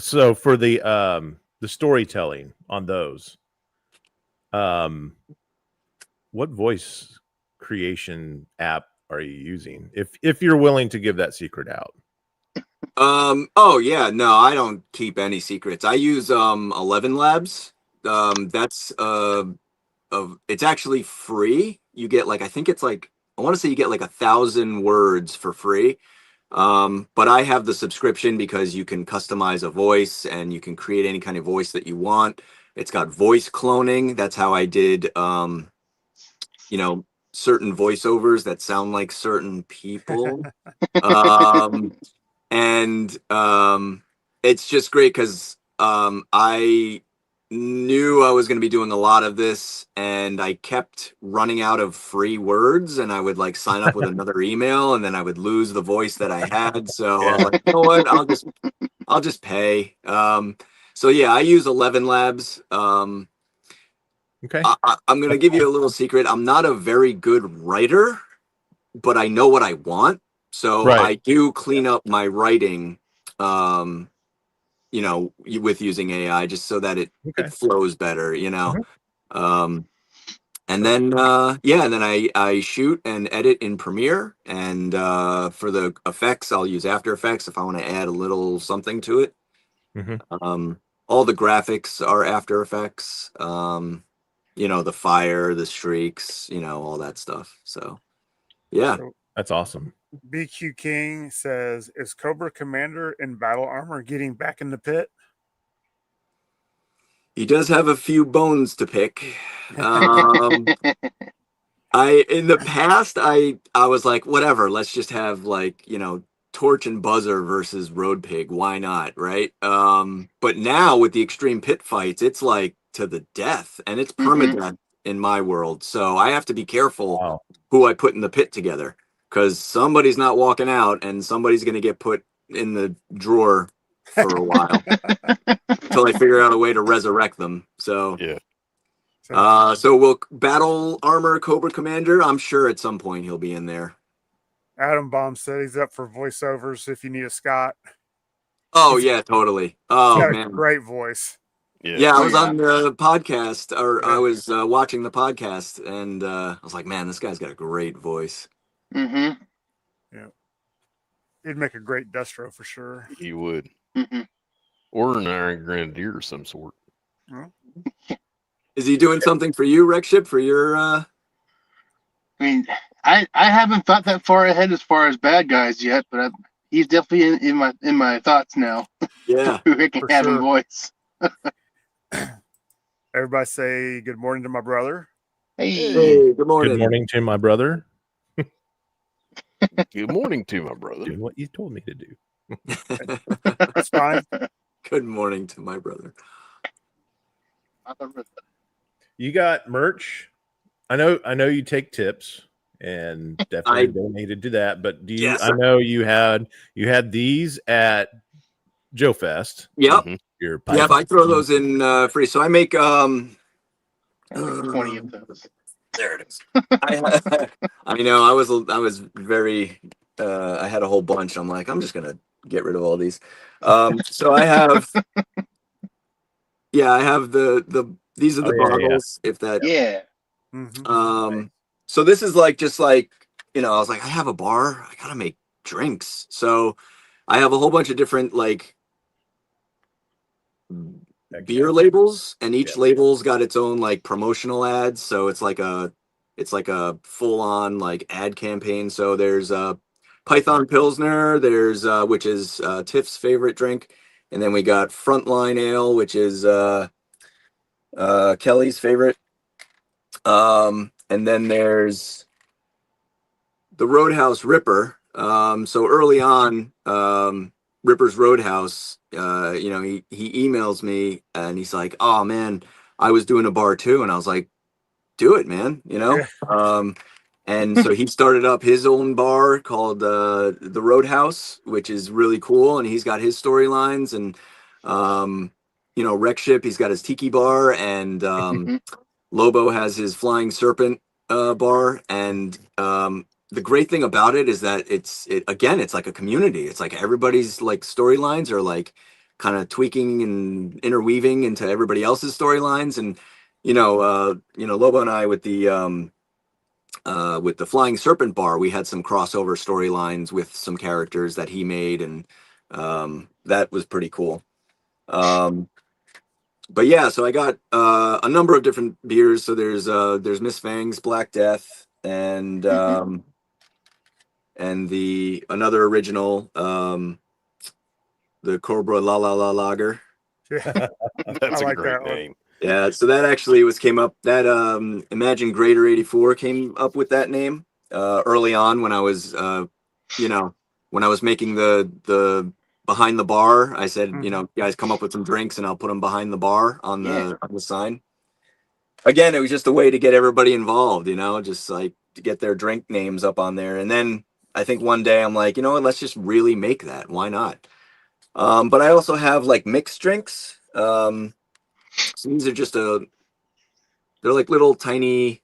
B: for the storytelling on those? What voice creation app are you using? If you're willing to give that secret out.
E: Oh yeah, no, I don't keep any secrets. I use 11 Labs. That's it's actually free. You get like, I think it's like, I want to say you get like 1,000 words for free. But I have the subscription because you can customize a voice and you can create any kind of voice that you want. It's got voice cloning. That's how I did certain voiceovers that sound like certain people. And it's just great because I knew I was going to be doing a lot of this, and I kept running out of free words, and I would like sign up with another email, and then I would lose the voice that I had. So I was like, you know what? I'll just pay. So yeah, I use 11 Labs.
B: Okay.
E: I'm going to give you a little secret. I'm not a very good writer, but I know what I want. So
B: Right.
E: I do clean up my writing, you know, with using AI, just so that it flows better, you know. And then and then I shoot and edit in Premiere, and for the effects I'll use After Effects if I want to add a little something to it. All the graphics are After Effects, you know, the fire, the streaks, you know, all that stuff. So yeah.
A: So
B: That's awesome.
A: BQ King says, "Is Cobra Commander in battle armor getting back in the pit?"
E: He does have a few bones to pick. In the past I was like, whatever, let's just have like, you know, Torch and Buzzer versus Road Pig. Why not? Right. But now with the extreme pit fights, it's like to the death, and it's permadeath in my world. So I have to be careful who I put in the pit together, because somebody's not walking out and somebody's going to get put in the drawer for a while until I figure out a way to resurrect them. So
D: Yeah.
E: so will battle armor Cobra Commander? I'm sure at some point he'll be in there.
A: Adam Bomb said he's up for voiceovers if you need a Scott.
E: Oh yeah, totally. Oh
A: He's got
E: man,
A: a great voice.
E: Yeah, I was on the podcast, or I was watching the podcast, and I was like, man, this guy's got a great voice.
A: Yeah, he'd make a great Destro for sure.
D: He would. Or an Iron Grenadier of some sort.
E: Is he doing something for you, Rexship, for your
C: I mean, I haven't thought that far ahead as far as bad guys yet, but he's definitely in my thoughts now.
E: Yeah,
C: who can have a voice.
A: Everybody say good morning to my brother.
E: Hey, good morning.
B: Good morning to my brother.
D: Good morning to my brother.
B: Doing what you told me to do.
A: That's fine.
E: Good morning to my brother.
B: You got merch. I know you take tips, and definitely donated to that. But do you?
E: Yes.
B: I know you had these at Joe Fest.
E: Yep.
B: Your
E: Yep. I throw those in free. So I make
C: 20 of those.
E: There it is. I know. I was very. I had a whole bunch. I'm like, I'm just gonna get rid of all these. So I have. Yeah, I have the these are the goggles. If that.
C: Yeah.
E: So this is like just like, you know, I was like, I have a bar. I gotta make drinks. So I have a whole bunch of different like beer labels, and each label's got its own like promotional ads. So it's like a full on like ad campaign. So there's Python Pilsner, there's which is Tiff's favorite drink, and then we got Frontline Ale, which is Kelly's favorite, and then there's the Roadhouse Ripper. So early on, Ripper's Roadhouse, you know, he emails me and he's like, oh man, I was doing a bar too. And I was like, do it, man, you know? And so he started up his own bar called the Roadhouse, which is really cool. And he's got his storylines, and you know, Rexship, he's got his tiki bar, and Lobo has his Flying Serpent bar. And the great thing about it is that it's like a community. It's like everybody's like storylines are like kind of tweaking and interweaving into everybody else's storylines. And you know, Lobo and I with the Flying Serpent bar, we had some crossover storylines with some characters that he made, and that was pretty cool. But yeah, so I got a number of different beers. So there's Miss Fang's Black Death, and the another original, the Cobra La La La Lager.
D: That's a great name.
E: Yeah, so that actually came up, that Imagine Greater 84 came up with that name early on when I was you know, when I was making the behind the bar. I said,
A: Mhm.
E: you know, guys come up with some drinks and I'll put them behind the bar on
C: Yeah.
E: the sign. Again, it was just a way to get everybody involved, you know, just like to get their drink names up on there. And then I think one day I'm like, you know what, let's just really make that. Why not? But I also have like mixed drinks. So these are just they're like little tiny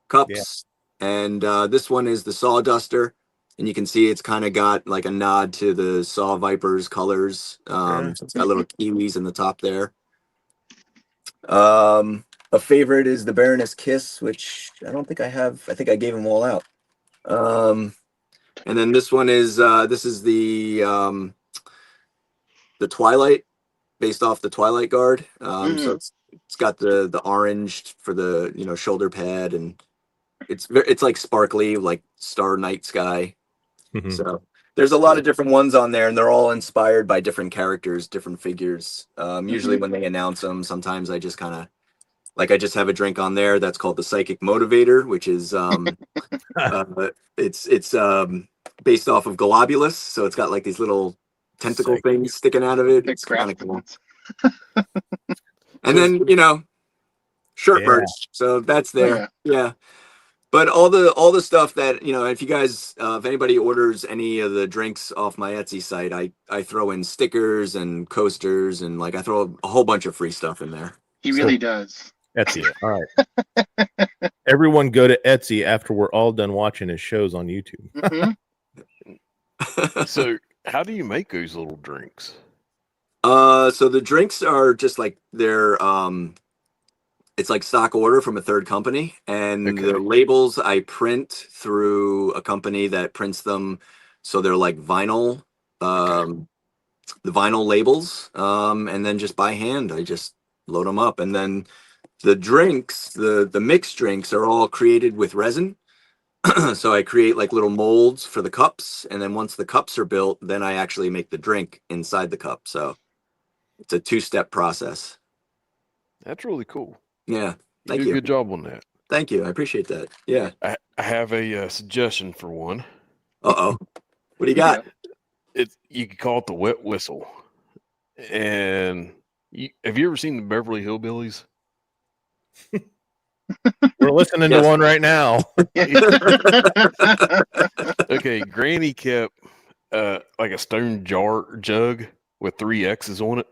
E: cups. And this one is the Sawduster. And you can see it's kind of got like a nod to the Saw Vipers colors.
A: Yeah.
E: So it's got little kiwis in the top there. A favorite is the Baroness Kiss, which I don't think I have. I think I gave them all out. And then this one is this is the Twilight, based off the Twilight Guard. So it's got the orange for the, you know, shoulder pad, and it's like sparkly, like star night sky.
B: Mhm.
E: So there's a lot of different ones on there, and they're all inspired by different characters, different figures. Usually when they announce them, sometimes I just kind of like, I just have a drink on there that's called the Psychic Motivator, which is it's based off of Globulus, so it's got like these little tentacle
B: Psychic.
E: things sticking out of it.
C: The
E: It's kind of
C: graphic
E: cool.
C: ones.
E: And then, you know, shirt
B: Yeah.
E: merch. So that's there.
C: yeah.
E: Yeah. But all the stuff that, you know, if you guys if anybody orders any of the drinks off my Etsy site, I throw in stickers and coasters, and like I throw a whole bunch of free stuff in there.
C: He really does.
B: Etsy. All right. Everyone go to Etsy after we're all done watching his shows on YouTube.
D: So how do you make those little drinks?
E: So the drinks are just like they're it's like stock order from a third company, and
D: Okay.
E: the labels I print through a company that prints them, so they're like vinyl, the vinyl labels, and then just by hand I just load them up, and then the drinks, the mixed drinks are all created with resin. So I create like little molds for the cups, and then once the cups are built, then I actually make the drink inside the cup. So it's a two-step process.
D: That's really cool.
E: Yeah,
D: You
E: thank
D: do a
E: you.
D: good job on that.
E: Thank you. I appreciate that. Yeah.
D: I have a suggestion for one.
E: Uh-oh. What do you
C: Yeah.
E: got?
D: You could call it the wet whistle. And have you ever seen the Beverly Hillbillies?
B: We're listening to
E: Yes.
B: one right now.
D: Okay, Granny kept like a stone jug with 3 X's on it,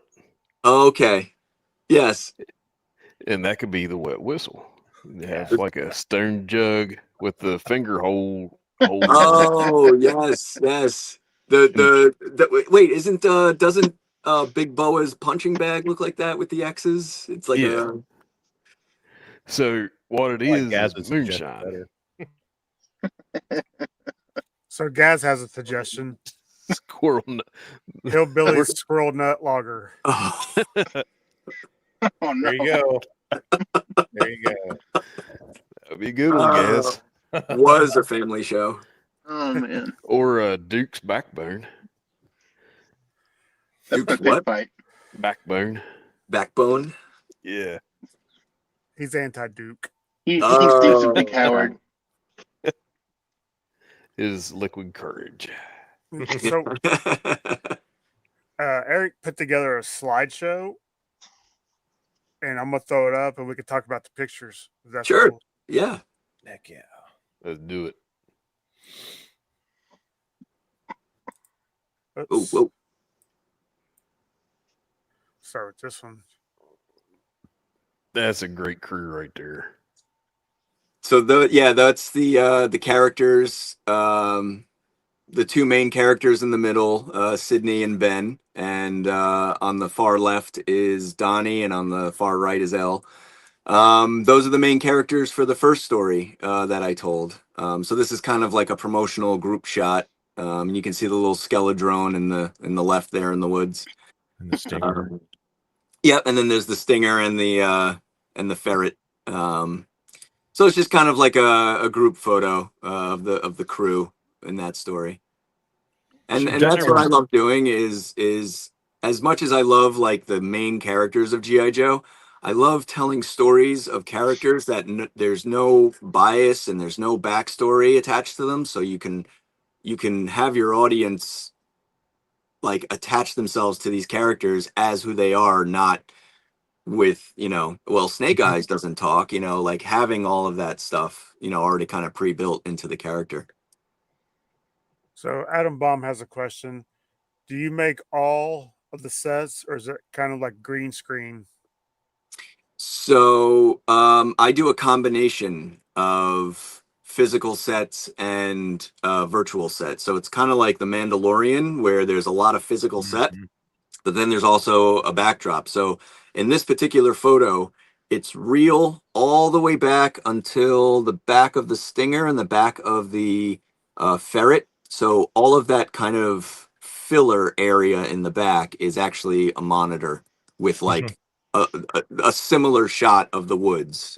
E: Okay. Yes.
D: and that could be the wet whistle. You have like a stone jug with the finger hole.
E: Oh, yes, yes. Wait, isn't doesn't Big Boa's punching bag look like that with the X's? It's like
D: Yeah. So what it
B: I like
D: is
B: Gaz's suggestion
D: moonshine.
B: better.
A: So Gaz has a suggestion.
D: Squirrel nut.
A: Hillbilly squirrel nut lager.
E: oh,
C: Oh no.
B: There you go. There you go.
D: That'd be a good one, Gaz.
E: was a family show.
C: Oh man.
D: Or Duke's backbone.
C: That's
E: Duke's
C: a big
E: what?
C: fight.
D: Backbone.
E: Backbone.
D: Yeah.
A: He's anti-Duke.
C: He thinks Duke's a big
E: Oh,
C: coward.
D: Is liquid courage.
A: So Eric put together a slideshow, and I'm gonna throw it up, and we can talk about the pictures. If that's
E: Sure.
A: cool.
E: Yeah.
B: Heck yeah.
D: Let's do it.
E: Oh,
A: Oops.
E: whoa.
A: Start with this one.
D: That's a great crew right there.
E: So that's the characters. The two main characters in the middle, Sydney and Ben, and on the far left is Donnie, and on the far right is Elle. Those are the main characters for the first story that I told. So this is kind of like a promotional group shot. You can see the little skeledrone in the left there in the woods.
B: And the stinger.
E: Yeah, and then there's the stinger and the ferret. So it's just kind of like a group photo of the crew in that story. And that's what I love doing is as much as I love like the main characters of G.I. Joe, I love telling stories of characters that there's no bias and there's no backstory attached to them, so you can have your audience like attach themselves to these characters as who they are, not with, well, Snake Eyes doesn't talk, like having all of that stuff, already kind of pre-built into the character.
A: So Adam Baum has a question. Do you make all of the sets, or is it kind of like green screen?
E: So I do a combination of physical sets and virtual sets. So it's kind of like The Mandalorian, where there's a lot of physical set, but then there's also a backdrop. So in this particular photo, it's real all the way back until the back of the stinger and the back of the ferret. So all of that kind of filler area in the back is actually a monitor with like a similar shot of the woods,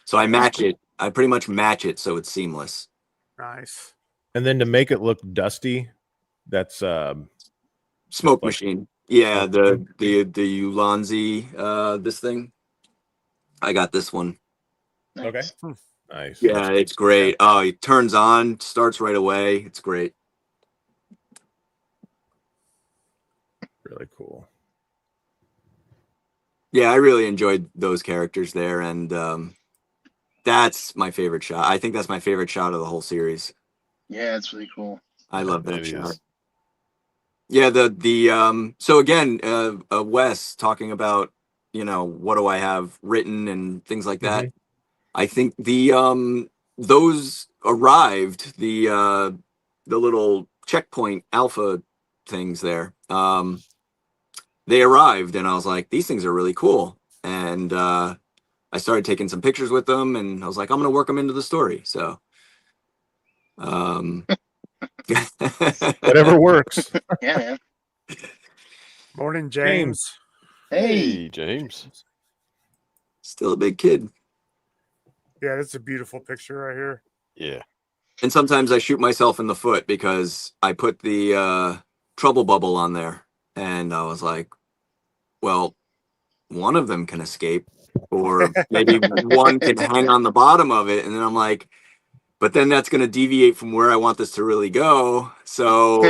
E: So I match it. I pretty much match it so it's seamless.
A: Nice.
B: And then to make it look dusty, that's
E: Smoke
B: like
E: machine. Yeah,
B: smoke
E: the Ulanzi this thing. I got this one.
B: okay.
C: Nice.
B: Nice.
E: Yeah, it's great. Oh, it turns on, starts right away. It's great.
B: Really cool.
E: Yeah, I really enjoyed those characters there, and that's my favorite shot. I think that's my favorite shot of the whole series.
C: Yeah, it's really cool.
E: I love that
D: It
E: shot.
D: is.
E: Yeah, so again, Wes talking about, what do I have written and things like that. I think those arrived, the little checkpoint alpha things there. They arrived and I was like, these things are really cool. And I started taking some pictures with them and I was like, I'm gonna work them into the story. So
B: Whatever works.
C: Yeah, man.
A: Morning, James.
C: Hey.
D: James.
E: Still a big kid.
A: Yeah, that's a beautiful picture right here.
D: Yeah.
E: And sometimes I shoot myself in the foot because I put the trouble bubble on there and I was like, well, one of them can escape, or maybe one can hang on the bottom of it. And then I'm like, but then that's going to deviate from where I want this to really go. So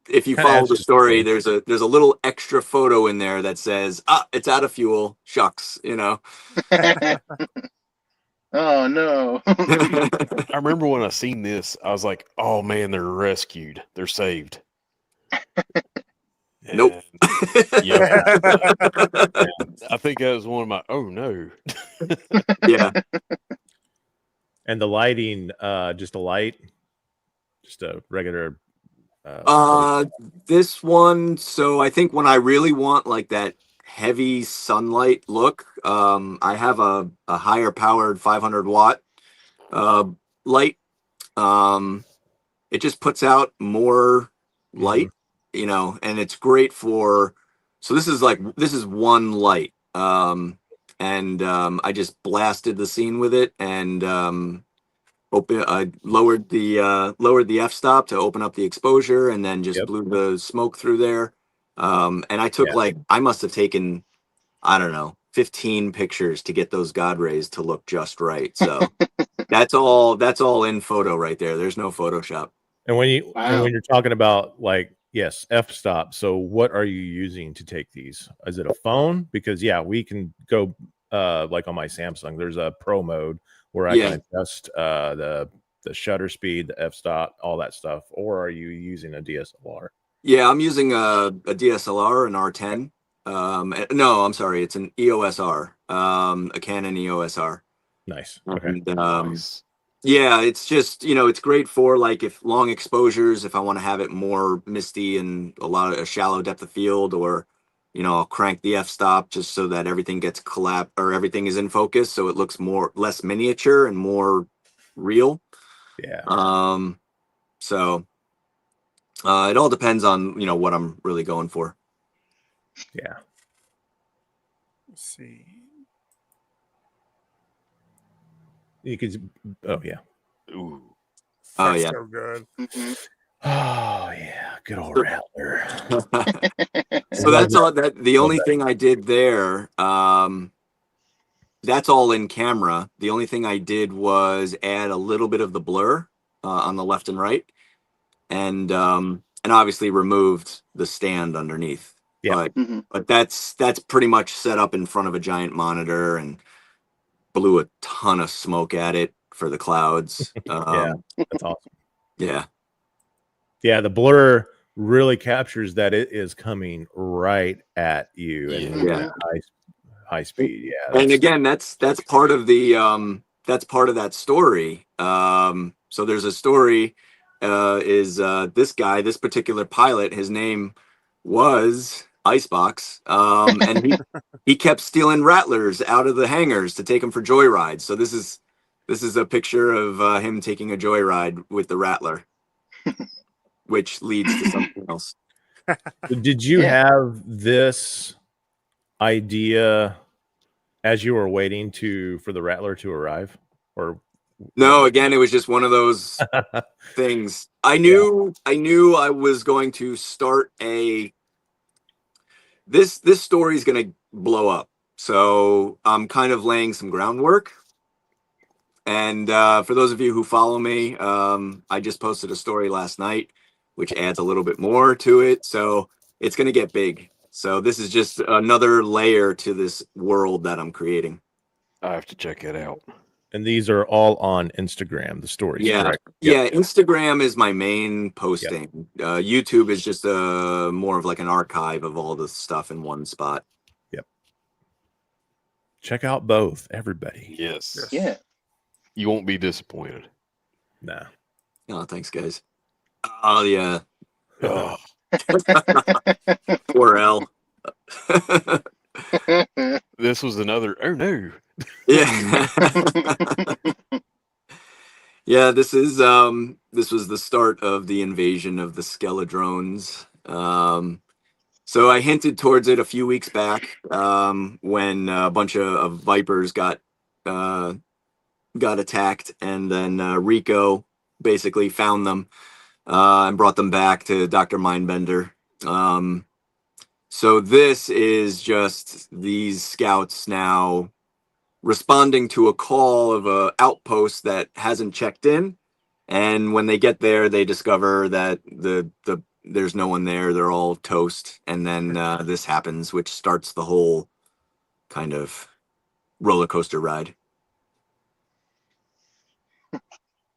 E: if you
B: Kinda
E: follow
B: adds
E: the
B: to the
E: story,
B: story.
E: there's a little extra photo in there that says, it's out of fuel. Shucks,
C: Oh no.
D: I remember when I seen this, I was like, oh man, they're rescued. They're saved.
E: Nope.
D: And, yep. I think that was one of my, oh no.
E: Yeah.
B: And the lighting, just a light, just a regular.
E: This one. So I think when I really want like that heavy sunlight look, I have a higher powered 500-watt light. It just puts out more light, and it's great for. So this is one light, and I just blasted the scene with it, and I lowered the f-stop to open up the exposure, and then just
B: Yep.
E: blew the smoke through there. And I took
B: Yeah.
E: I must have taken, I don't know, 15 pictures to get those God rays to look just right. So that's all in photo right there. There's no Photoshop.
B: And when
C: Wow.
B: you're talking about like, yes, f-stop. So what are you using to take these? Is it a phone? Because we can go like on my Samsung. There's a pro mode where I can adjust the shutter speed, the f-stop, all that stuff. Or are you using a DSLR?
E: Yeah, I'm using a DSLR, an R10. No, I'm sorry, it's an EOS R, a Canon EOS R.
B: Nice. Okay.
E: And,
D: Nice.
E: yeah, it's just, it's great for like if long exposures, if I want to have it more misty and a shallow depth of field, or, I'll crank the f-stop just so that everything gets or everything is in focus. So it looks less miniature and more real.
B: Yeah.
E: So it all depends on, what I'm really going for.
B: Yeah.
A: Let's see.
B: You could. Oh yeah.
D: Ooh.
E: Oh,
A: That's
E: yeah.
A: so good.
C: Mhm.
B: Oh yeah. Good old Rattler.
E: So that's all the only thing I did there. That's all in camera. The only thing I did was add a little bit of the blur on the left and right, and and obviously removed the stand underneath.
B: Yeah.
E: But that's pretty much set up in front of a giant monitor and blew a ton of smoke at it for the clouds.
B: Yeah, that's awesome.
E: Yeah.
B: Yeah, the blur really captures that it is coming right at you and moving
E: Yeah.
B: at high speed. Yeah.
E: And again, that's part of the that's part of that story. So there's a story is this guy, this particular pilot, his name was Icebox, and he kept stealing rattlers out of the hangars to take them for joyrides. So this is a picture of him taking a joyride with the rattler, which leads to something else.
B: Did you have this idea as you were waiting for the rattler to arrive, or
E: no? Again, it was just one of those things. I knew I was going to start this story is going to blow up, so I'm kind of laying some groundwork. And for those of you who follow me, I just posted a story last night, which adds a little bit more to it. So it's going to get big. So this is just another layer to this world that I'm creating.
D: I have to check it out.
B: And these are all on Instagram, the stories, correct?
E: Yeah, Instagram is my main posting. YouTube is just more of like an archive of all the stuff in one spot.
B: Yep. Check out both, everybody.
D: Yes.
C: Yeah.
D: You won't be disappointed.
B: Nah.
E: Oh, thanks, guys. Oh, yeah.
D: Oh,
E: Poor L.
D: this was another. Oh no.
E: Yeah. Yeah, this was the start of the invasion of the Skeledrones. So I hinted towards it a few weeks back when a bunch of Vipers got attacked, and then Rico basically found them and brought them back to Dr. Mindbender. So this is just these scouts now responding to a call of a outpost that hasn't checked in, and when they get there, they discover that there's no one there. They're all toast, and then this happens, which starts the whole kind of roller coaster ride.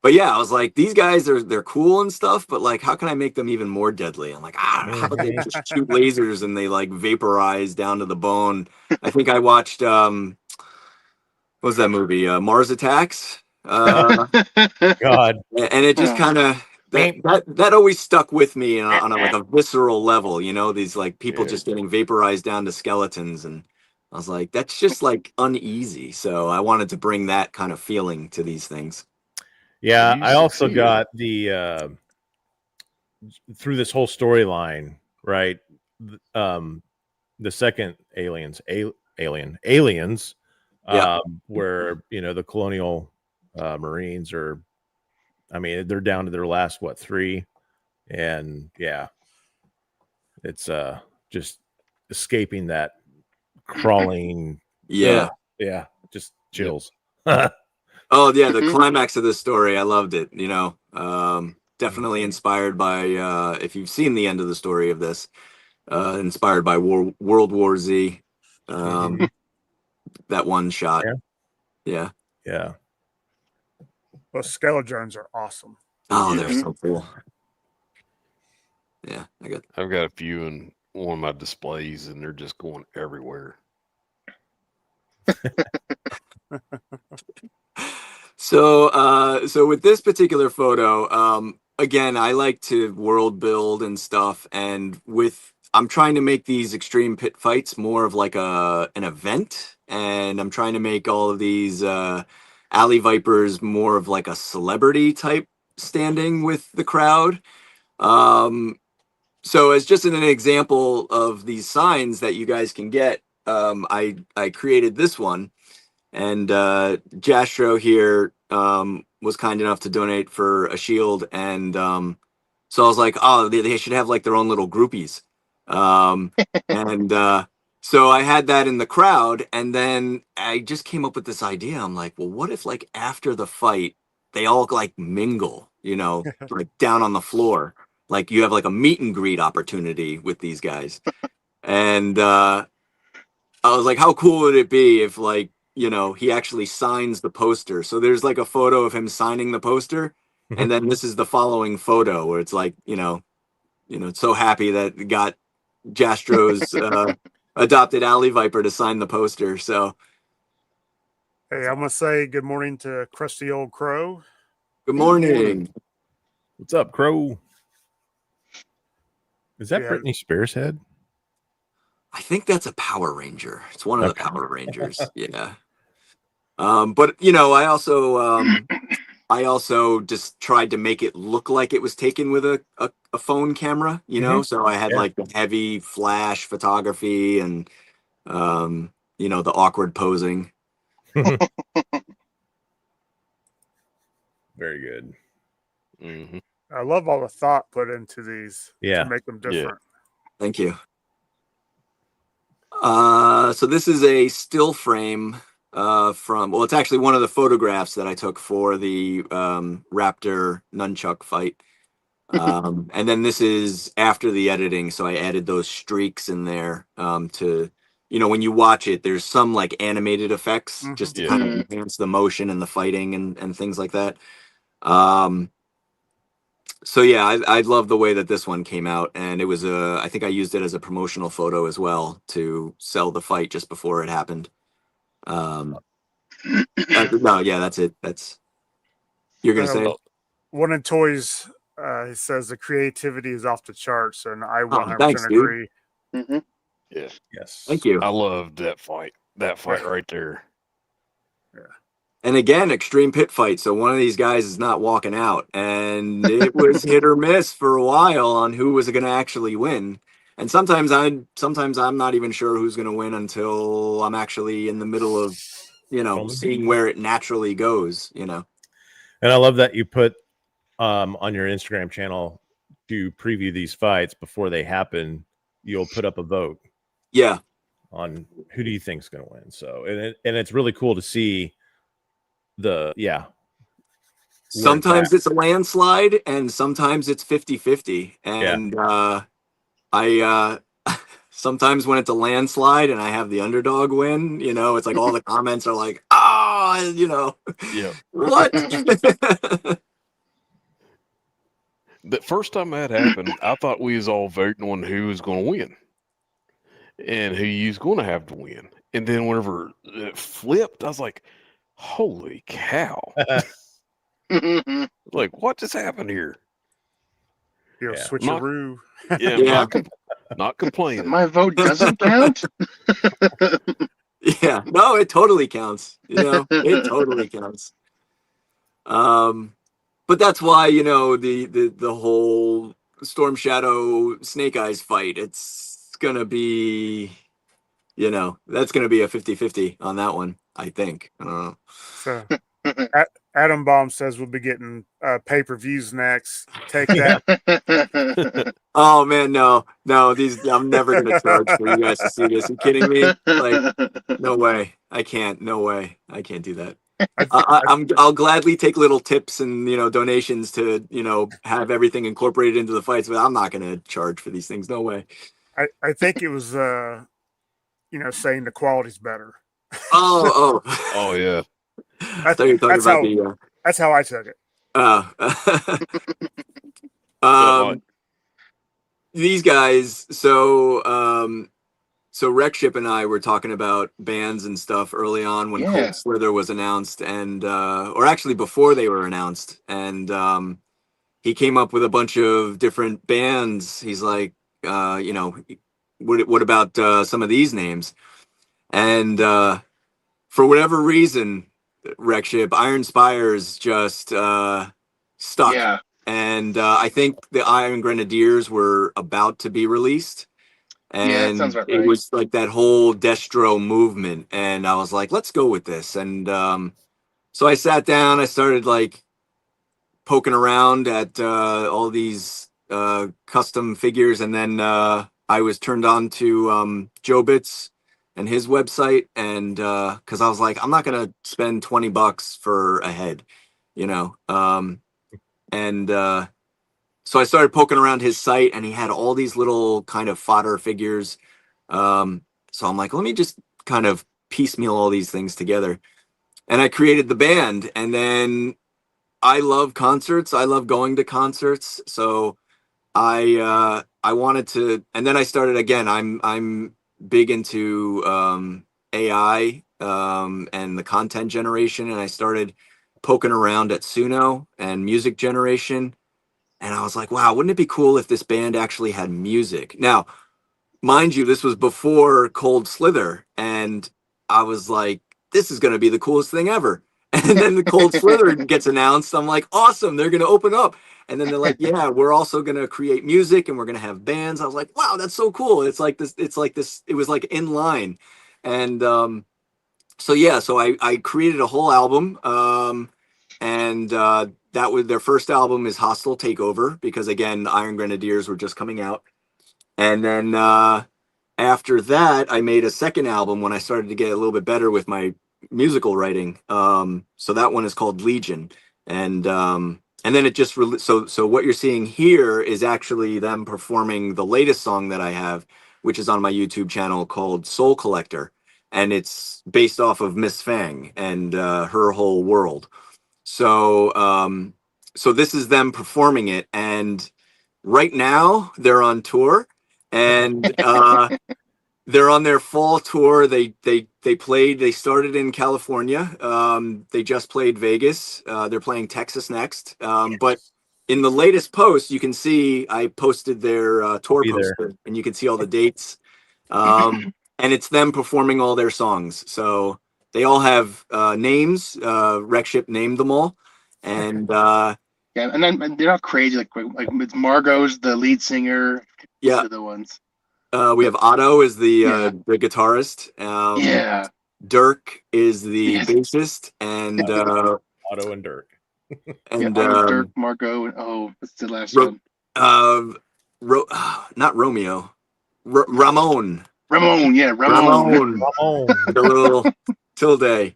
E: But yeah, I was like, these guys they're cool and stuff, but like, how can I make them even more deadly? I'm like, how about they just shoot lasers and they like vaporize down to the bone? I think I watched what was that movie? Mars Attacks.
B: God.
E: And it just kind of that always stuck with me on a like a visceral level, you know, these like people just getting vaporized down to skeletons, and I was like, that's just like uneasy. So I wanted to bring that kind of feeling to these things.
B: Yeah, I also got the through this whole storyline, right? The second aliens, where the colonial Marines are. I mean, they're down to their last 3, and yeah, it's just escaping that crawling.
E: Yeah,
B: just chills.
E: Oh yeah, the climax of this story, I loved it. Definitely inspired by if you've seen the end of the story of this, inspired by World War Z, that one shot. Yeah.
A: Those Skeledrones are awesome.
E: Oh, they're so cool. Yeah,
D: I've got a few in one of my displays, and they're just going everywhere.
E: So with this particular photo, again, I like to world build and stuff, and I'm trying to make these extreme pit fights more of like an event, and I'm trying to make all of these alley vipers more of like a celebrity type standing with the crowd. So as just an example of these signs that you guys can get, I created this one. And Jastro here was kind enough to donate for a shield, and so I was like, oh, they should have like their own little groupies, and so I had that in the crowd, and then I just came up with this idea. I'm like, well, what if like after the fight they all like mingle, like down on the floor, like you have like a meet and greet opportunity with these guys. And I was like, how cool would it be if, like, you know, he actually signs the poster? So there's like a photo of him signing the poster, and then this is the following photo where it's like, you know, so happy that it got Jastro's adopted alley viper to sign the poster. So
A: Hey, I'm gonna say good morning to crusty old Crow.
E: good morning.
B: What's up, Crow? Is that
A: Yeah.
B: Britney Spears' head?
E: I think that's a Power Ranger. It's one of
B: Okay.
E: the Power Rangers. Yeah. But you know, I also just tried to make it look like it was taken with a phone camera, you know. So I had
B: Yeah.
E: like the heavy flash photography and you know, the awkward posing.
B: Very good.
D: Hmm.
A: I love all the thought put into these
B: Yeah.
A: to make them
D: Yeah.
A: different.
E: Thank you. So this is a still frame from, well, it's actually one of the photographs that I took for the Raptor nunchuck fight. And then this is after the editing, so I added those streaks in there to, you know, when you watch it, there's some like animated effects just to
D: Yeah.
E: kind of enhance the motion and the fighting and things like that. So yeah, I love the way that this one came out, and it was I think I used it as a promotional photo as well to sell the fight just before it happened. No, yeah, that's it. That's you're gonna say.
D: Oh,
A: One in toys, he says the creativity is off the charts, and I 100%
E: Thanks, dude.
A: agree.
C: Mm-hmm.
D: yeah.
B: Yes.
E: Thank you.
D: I loved that fight. That fight right there.
E: And again, extreme pit fight. So one of these guys is not walking out, and it was hit or miss for a while on who was going to actually win. And sometimes I'm not even sure who's going to win until I'm actually in the middle of, you know,
B: Filming.
E: seeing where it naturally goes. You know.
B: And I love that you put on your Instagram channel to preview these fights before they happen. You'll put up a vote
E: Yeah.
B: on who do you think is going to win. So and it's really cool to see
E: Sometimes it's a landslide and sometimes it's 50-50. And I sometimes when it's a landslide and I have the underdog win, you know, it's like all the comments are like, you know,
D: Yeah.
E: what?
D: The first time that happened, I thought we was all voting on who was going to win and who you was going to have to win. And then whenever it flipped, I was like, "Holy cow!" Like, what just happened here?
A: You know,
B: Yeah.
A: switcheroo.
D: Yeah,
E: Yeah.
D: not complaining.
C: My vote doesn't count.
E: Yeah, no, it totally counts. You know, it totally counts. But that's why, you know, the whole Storm Shadow Snake Eyes fight, it's gonna be, you know, that's gonna be a 50-50 on that one, I think. I don't know.
A: So Adam Bomb says we'll be getting pay-per-views next. Take that.
E: Oh man, no, these I'm never gonna charge for you guys to see this. Are you kidding me? Like, no way. I can't. No way. I can't do that. I'll gladly take little tips and, you know, donations to, you know, have everything incorporated into the fights, but I'm not gonna charge for these things. No way.
A: I think it was you know, saying the quality's better.
E: Oh.
D: Oh yeah.
E: I thought you were talking about
A: that's how I took it.
E: These guys. So Rexship and I were talking about bands and stuff early on when Cold Slither was announced, and or actually before they were announced, and he came up with a bunch of different bands. He's like, you know, what about some of these names? And for whatever reason, Rexship, Iron Spires just stuck.
C: Yeah.
E: And I think the Iron Grenadiers were about to be released. And
C: that sounds about
E: it
C: right.
E: was like that whole Destro movement. And I was like, let's go with this. And so I sat down, I started like poking around at all these custom figures. And then I was turned on to Jobits and his website. And because I was like, I'm not going to spend $20 for a head, you know? So so I started poking around his site, and he had all these little kind of fodder figures. So I'm like, let me just kind of piecemeal all these things together. And I created the band. And then I love concerts. I love going to concerts. So I wanted to, and then I started again. I'm big into AI and the content generation, and I started poking around at Suno and music generation. And I was like, wow, wouldn't it be cool if this band actually had music? Now, mind you, this was before Cold Slither, and I was like, this is going to be the coolest thing ever. And then the Cold Slither gets announced. I'm like, awesome, they're going to open up. And then they're like, yeah, we're also going to create music and we're going to have bands. I was like, wow, that's so cool. It's like this, it was like in line. And so yeah, so I created a whole album. And that was their first album is Hostile Takeover, because again, Iron Grenadiers were just coming out. And then after that, I made a second album when I started to get a little bit better with my musical writing. So that one is called Legion, and then it just so what you're seeing here is actually them performing the latest song that I have, which is on my YouTube channel called Soul Collector, and it's based off of Miss Fang and her whole world. So so this is them performing it, and right now they're on tour, and they're on their fall tour. They started in California. They just played Vegas. They're playing Texas next. But in the latest post, you can see I posted their tour poster, and you can see all the dates. And it's them performing all their songs. So they all have names. Rexship named them all, and
C: yeah, and then they're not crazy like it's Margot's the lead singer.
E: yeah,
C: Those are the ones.
E: we have Otto as the guitarist.
C: Yeah.
E: Dirk is the
C: Yes.
E: bassist, and
B: Otto and Dirk.
E: and
C: Otto, Dirk, Margot, and what's the last one?
E: not Romeo, Ramon.
C: Ramon, yeah, Ramon.
E: With a little tilde.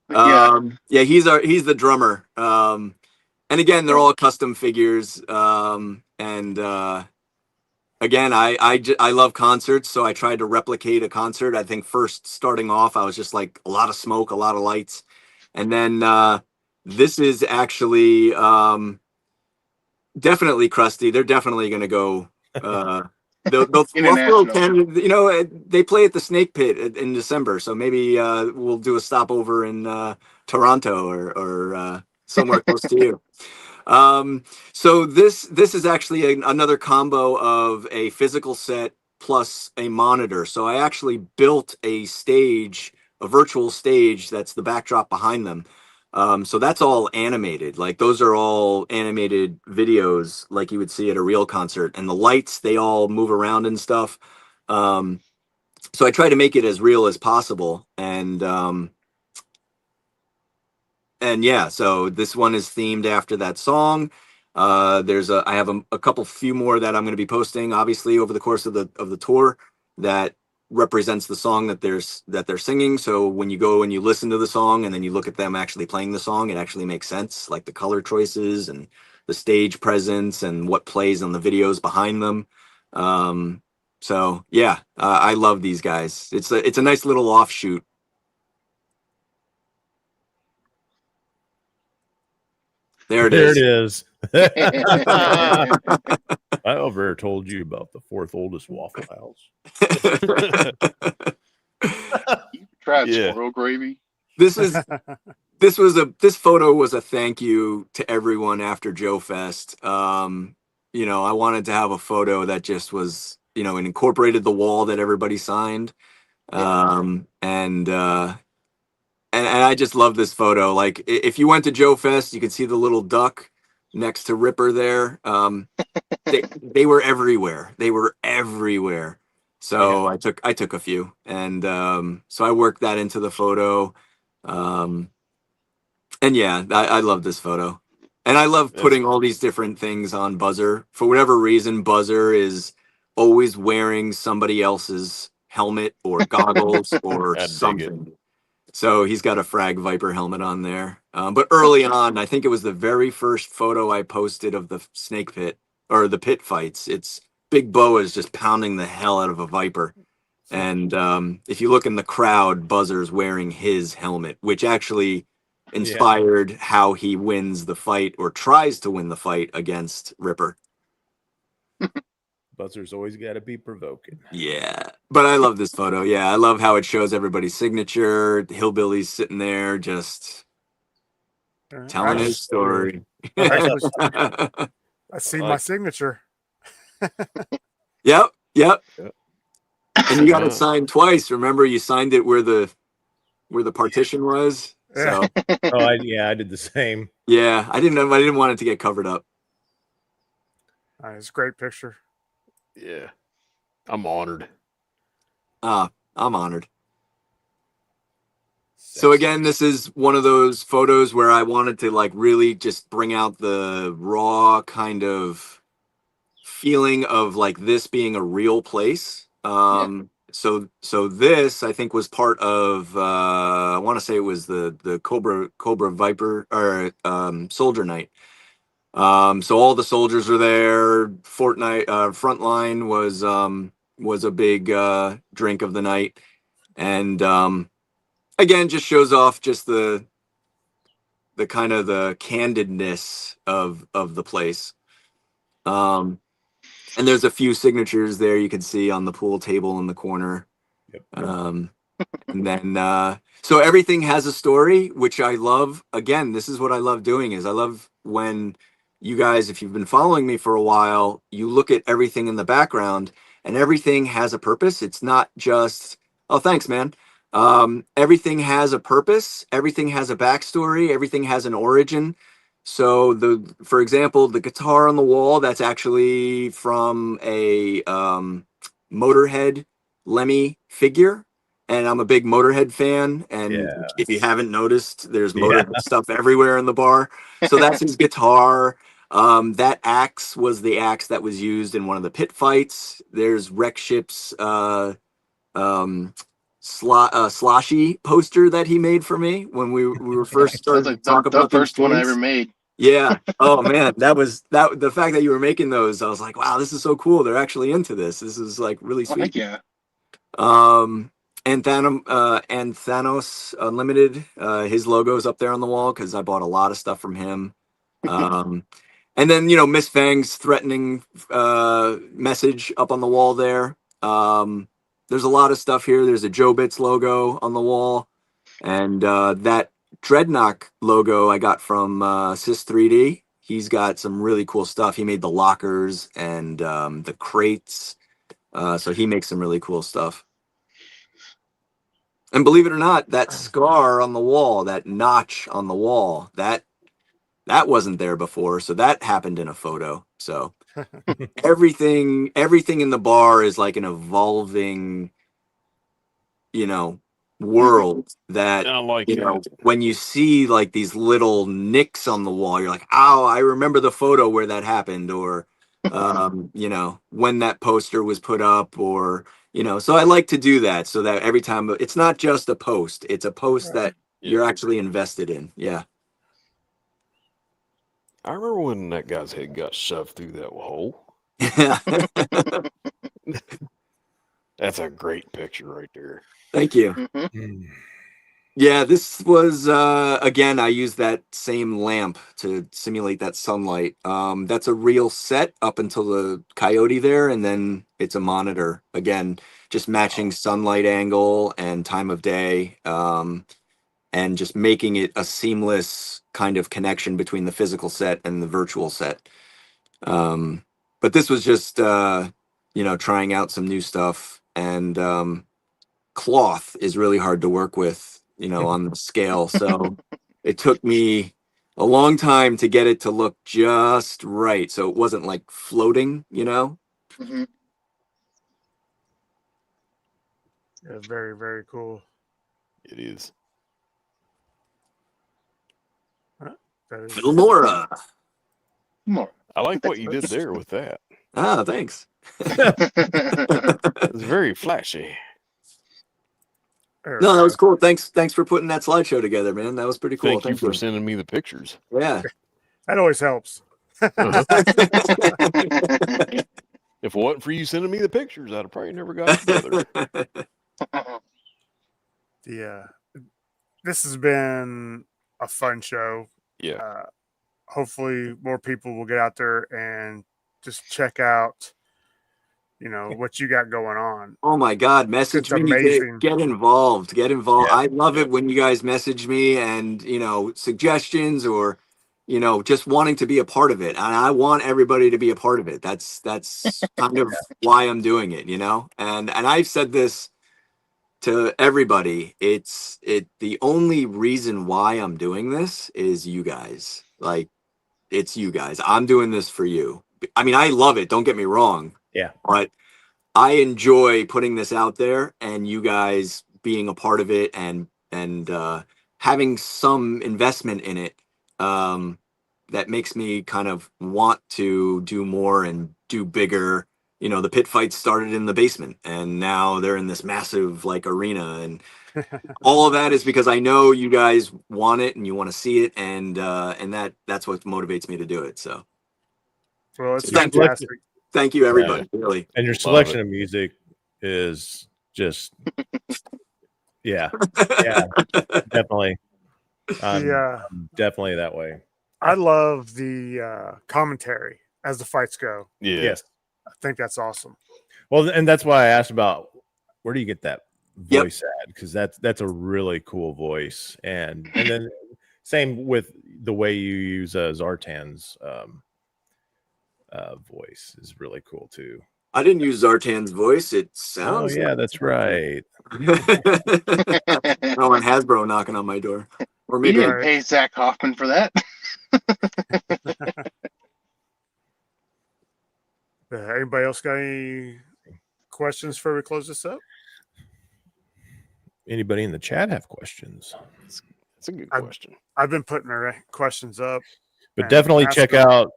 E: Yeah, he's the drummer. And again, they're all custom figures. And again, I love concerts, so I tried to replicate a concert. I think first starting off, I was just like a lot of smoke, a lot of lights, and then this is actually definitely crusty. They're definitely going to go. They'll Buffalo can, you know, they play at the Snake Pit in December, so maybe we'll do a stopover in Toronto or somewhere close to you. So this is actually another combo of a physical set plus a monitor. So I actually built a stage, a virtual stage that's the backdrop behind them. So that's all animated. Like those are all animated videos like you would see at a real concert. And the lights, they all move around and stuff. So I try to make it as real as possible. And yeah, so this one is themed after that song. I have a few more that I'm going to be posting, obviously, over the course of the tour that represents the song that they're singing. So when you go and you listen to the song and then you look at them actually playing the song, it actually makes sense, like the color choices and the stage presence and what plays on the videos behind them. So yeah, I love these guys. It's a nice little offshoot. There it is.
B: I ever told you about the fourth oldest Waffle House.
C: You tried squirrel gravy.
E: This photo was a thank you to everyone after Joe Fest. You know, I wanted to have a photo that just was, you know, and incorporated the wall that everybody signed. And I just love this photo. Like if you went to Joe Fest, you could see the little duck next to Ripper there. They were everywhere. They were everywhere. So I took a few, and so I worked that into the photo. And yeah, I love this photo, and I love putting all these different things on Buzzer. For whatever reason, Buzzer is always wearing somebody else's helmet or goggles or something. So he's got a Frag Viper helmet on there. But early on, I think it was the very first photo I posted of the Snake Pit. or the pit fights. It's Big Boa is just pounding the hell out of a Viper. And if you look in the crowd, Buzzer's wearing his helmet, which actually inspired how he wins the fight or tries to win the fight against Ripper.
B: Buzzer's always got to be provoking.
E: Yeah, but I love this photo. Yeah, I love how it shows everybody's signature. The hillbilly's sitting there just telling his story.
A: Actually, I see my
D: Like-
A: signature.
E: Yep.
D: Yep.
E: And you got it
D: Yeah.
E: signed twice. Remember, you signed it where the partition was. So
B: Oh, I did the same.
E: yeah, I didn't want it to get covered up.
A: It's a great picture.
D: Yeah. I'm honored.
E: I'm honored. So again, this is one of those photos where I wanted to like really just bring out the raw kind of feeling of like this being a real place. So this I think was part of I want to say it was the Cobra Viper or Soldier Night. So all the soldiers are there. Fortnite Frontline was a big drink of the night, and again just shows off just the kind of the candidness of the place. And there's a few signatures there you can see on the pool table in the corner.
B: Yep.
E: And then so everything has a story, which I love. Again, this is what I love doing is I love when you guys, if you've been following me for a while, you look at everything in the background and everything has a purpose. It's not just, oh, thanks, man. Everything has a purpose. Everything has a backstory. Everything has an origin. So for example, the guitar on the wall, that's actually from a Motorhead Lemmy figure. And I'm a big Motorhead fan. And if you haven't noticed, there's Motorhead stuff everywhere in the bar. So that's his guitar. That axe was the axe that was used in one of the pit fights. There's Wreck Ship's sloshy poster that he made for me when we were first starting to talk about
C: the first one I ever made.
E: Yeah. Oh man, that was the fact that you were making those. I was like, wow, this is so cool. They're actually into this. This is like really sweet.
C: Heck yeah.
E: And Thanos Unlimited, his logo's up there on the wall because I bought a lot of stuff from him. And then Miss Fang's threatening message up on the wall there. There's a lot of stuff here. There's a Joe Bits logo on the wall, and that Dreadnought logo I got from Sys3D. He's got some really cool stuff. He made the lockers and the crates, so he makes some really cool stuff. And believe it or not, that scar on the wall, that notch on the wall, that wasn't there before, so that happened in a photo. So everything in the bar is like an evolving, world that
D: I like that.
E: when you see like these little nicks on the wall, you're like, oh, I remember the photo where that happened, or when that poster was put up, or so I like to do that so that every time it's not just a post, it's a post that you're actually invested in. Yeah.
D: I remember when that guy's head got shoved through that hole. That's a great picture right there.
E: Thank you.
C: Mm-hmm.
E: Yeah, this was again, I used that same lamp to simulate that sunlight. That's a real set up until the coyote there, and then it's a monitor. Again, just matching sunlight angle and time of day, and just making it a seamless kind of connection between the physical set and the virtual set. But this was just trying out some new stuff, and cloth is really hard to work with, on the scale. So it took me a long time to get it to look just right. So it wasn't like floating,
C: Mm-hmm.
A: Yeah, very, very cool.
D: It is.
A: That is
E: Filmora.
C: More.
D: I like what you did there with that.
E: Ah, thanks.
D: It's very flashy.
A: there
E: No,
A: we
E: that was
A: go.
E: cool. Thanks for putting that slideshow together, man. That was pretty cool.
D: Thank you for sending me the pictures.
E: Yeah.
A: That always helps.
D: If it wasn't for you sending me the pictures, I'd have probably never got together.
A: This has been a fun show.
D: Yeah.
A: Hopefully more people will get out there and just check out, what you got going on.
E: Oh my God, message
A: It's
E: me,
A: amazing.
E: get involved, get involved.
B: Yeah,
E: I love
D: yeah.
E: it when you guys message me and, suggestions or, just wanting to be a part of it. And I want everybody to be a part of it. That's kind of why I'm doing it, and I've said this to everybody. The only reason why I'm doing this is you guys. Like, it's you guys. I'm doing this for you. I mean, I love it. Don't get me wrong.
B: Yeah.
E: But I enjoy putting this out there and you guys being a part of it and having some investment in it. That makes me kind of want to do more and do bigger. The pit fights started in the basement and now they're in this massive like arena, and all of that is because I know you guys want it and you want to see it, and that's what motivates me to do it. So
A: Well, it's
E: thank you.
A: fantastic.
E: Thank you, everybody. Really.
B: And your
D: Love
B: selection
D: it.
B: of music is just, yeah, definitely. I'm definitely that way.
A: I love the commentary as the fights go.
D: Yeah.
B: Yes.
A: I think that's awesome.
B: Well, and that's why I asked about where do you get that
E: Yep.
B: voice at? Because that's a really cool voice, and then same with the way you use Zartan's voice is really cool too.
E: I didn't use Zartan's voice. It
B: Oh
E: sounds.
B: yeah, that's right.
E: Oh, and Hasbro knocking on my door, or
C: You
E: maybe
C: didn't
A: Right.
C: pay Zach Hoffman for that.
A: Anybody else got any questions before we close this up?
B: Anybody in the chat have questions?
D: That's a good question.
A: I've been putting their questions up.
B: But
A: and
B: definitely
A: ask
B: check
A: them.
B: out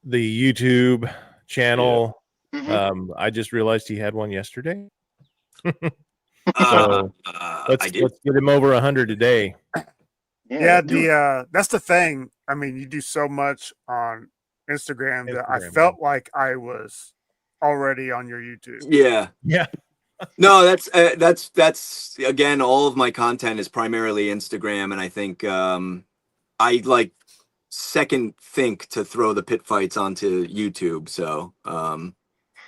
B: the YouTube channel.
C: Mhm.
B: I just realized he had one yesterday.
E: I
B: Let's
E: did.
B: get him over 100 today.
A: Yeah,
C: do it.
A: that's the thing. I mean, you do so much on Instagram that I
B: Instagram,
A: felt like I was already on your YouTube.
E: Yeah.
B: Yeah.
E: No, that's again, all of my content is primarily Instagram, and I think I like second think to throw the pit fights onto YouTube. So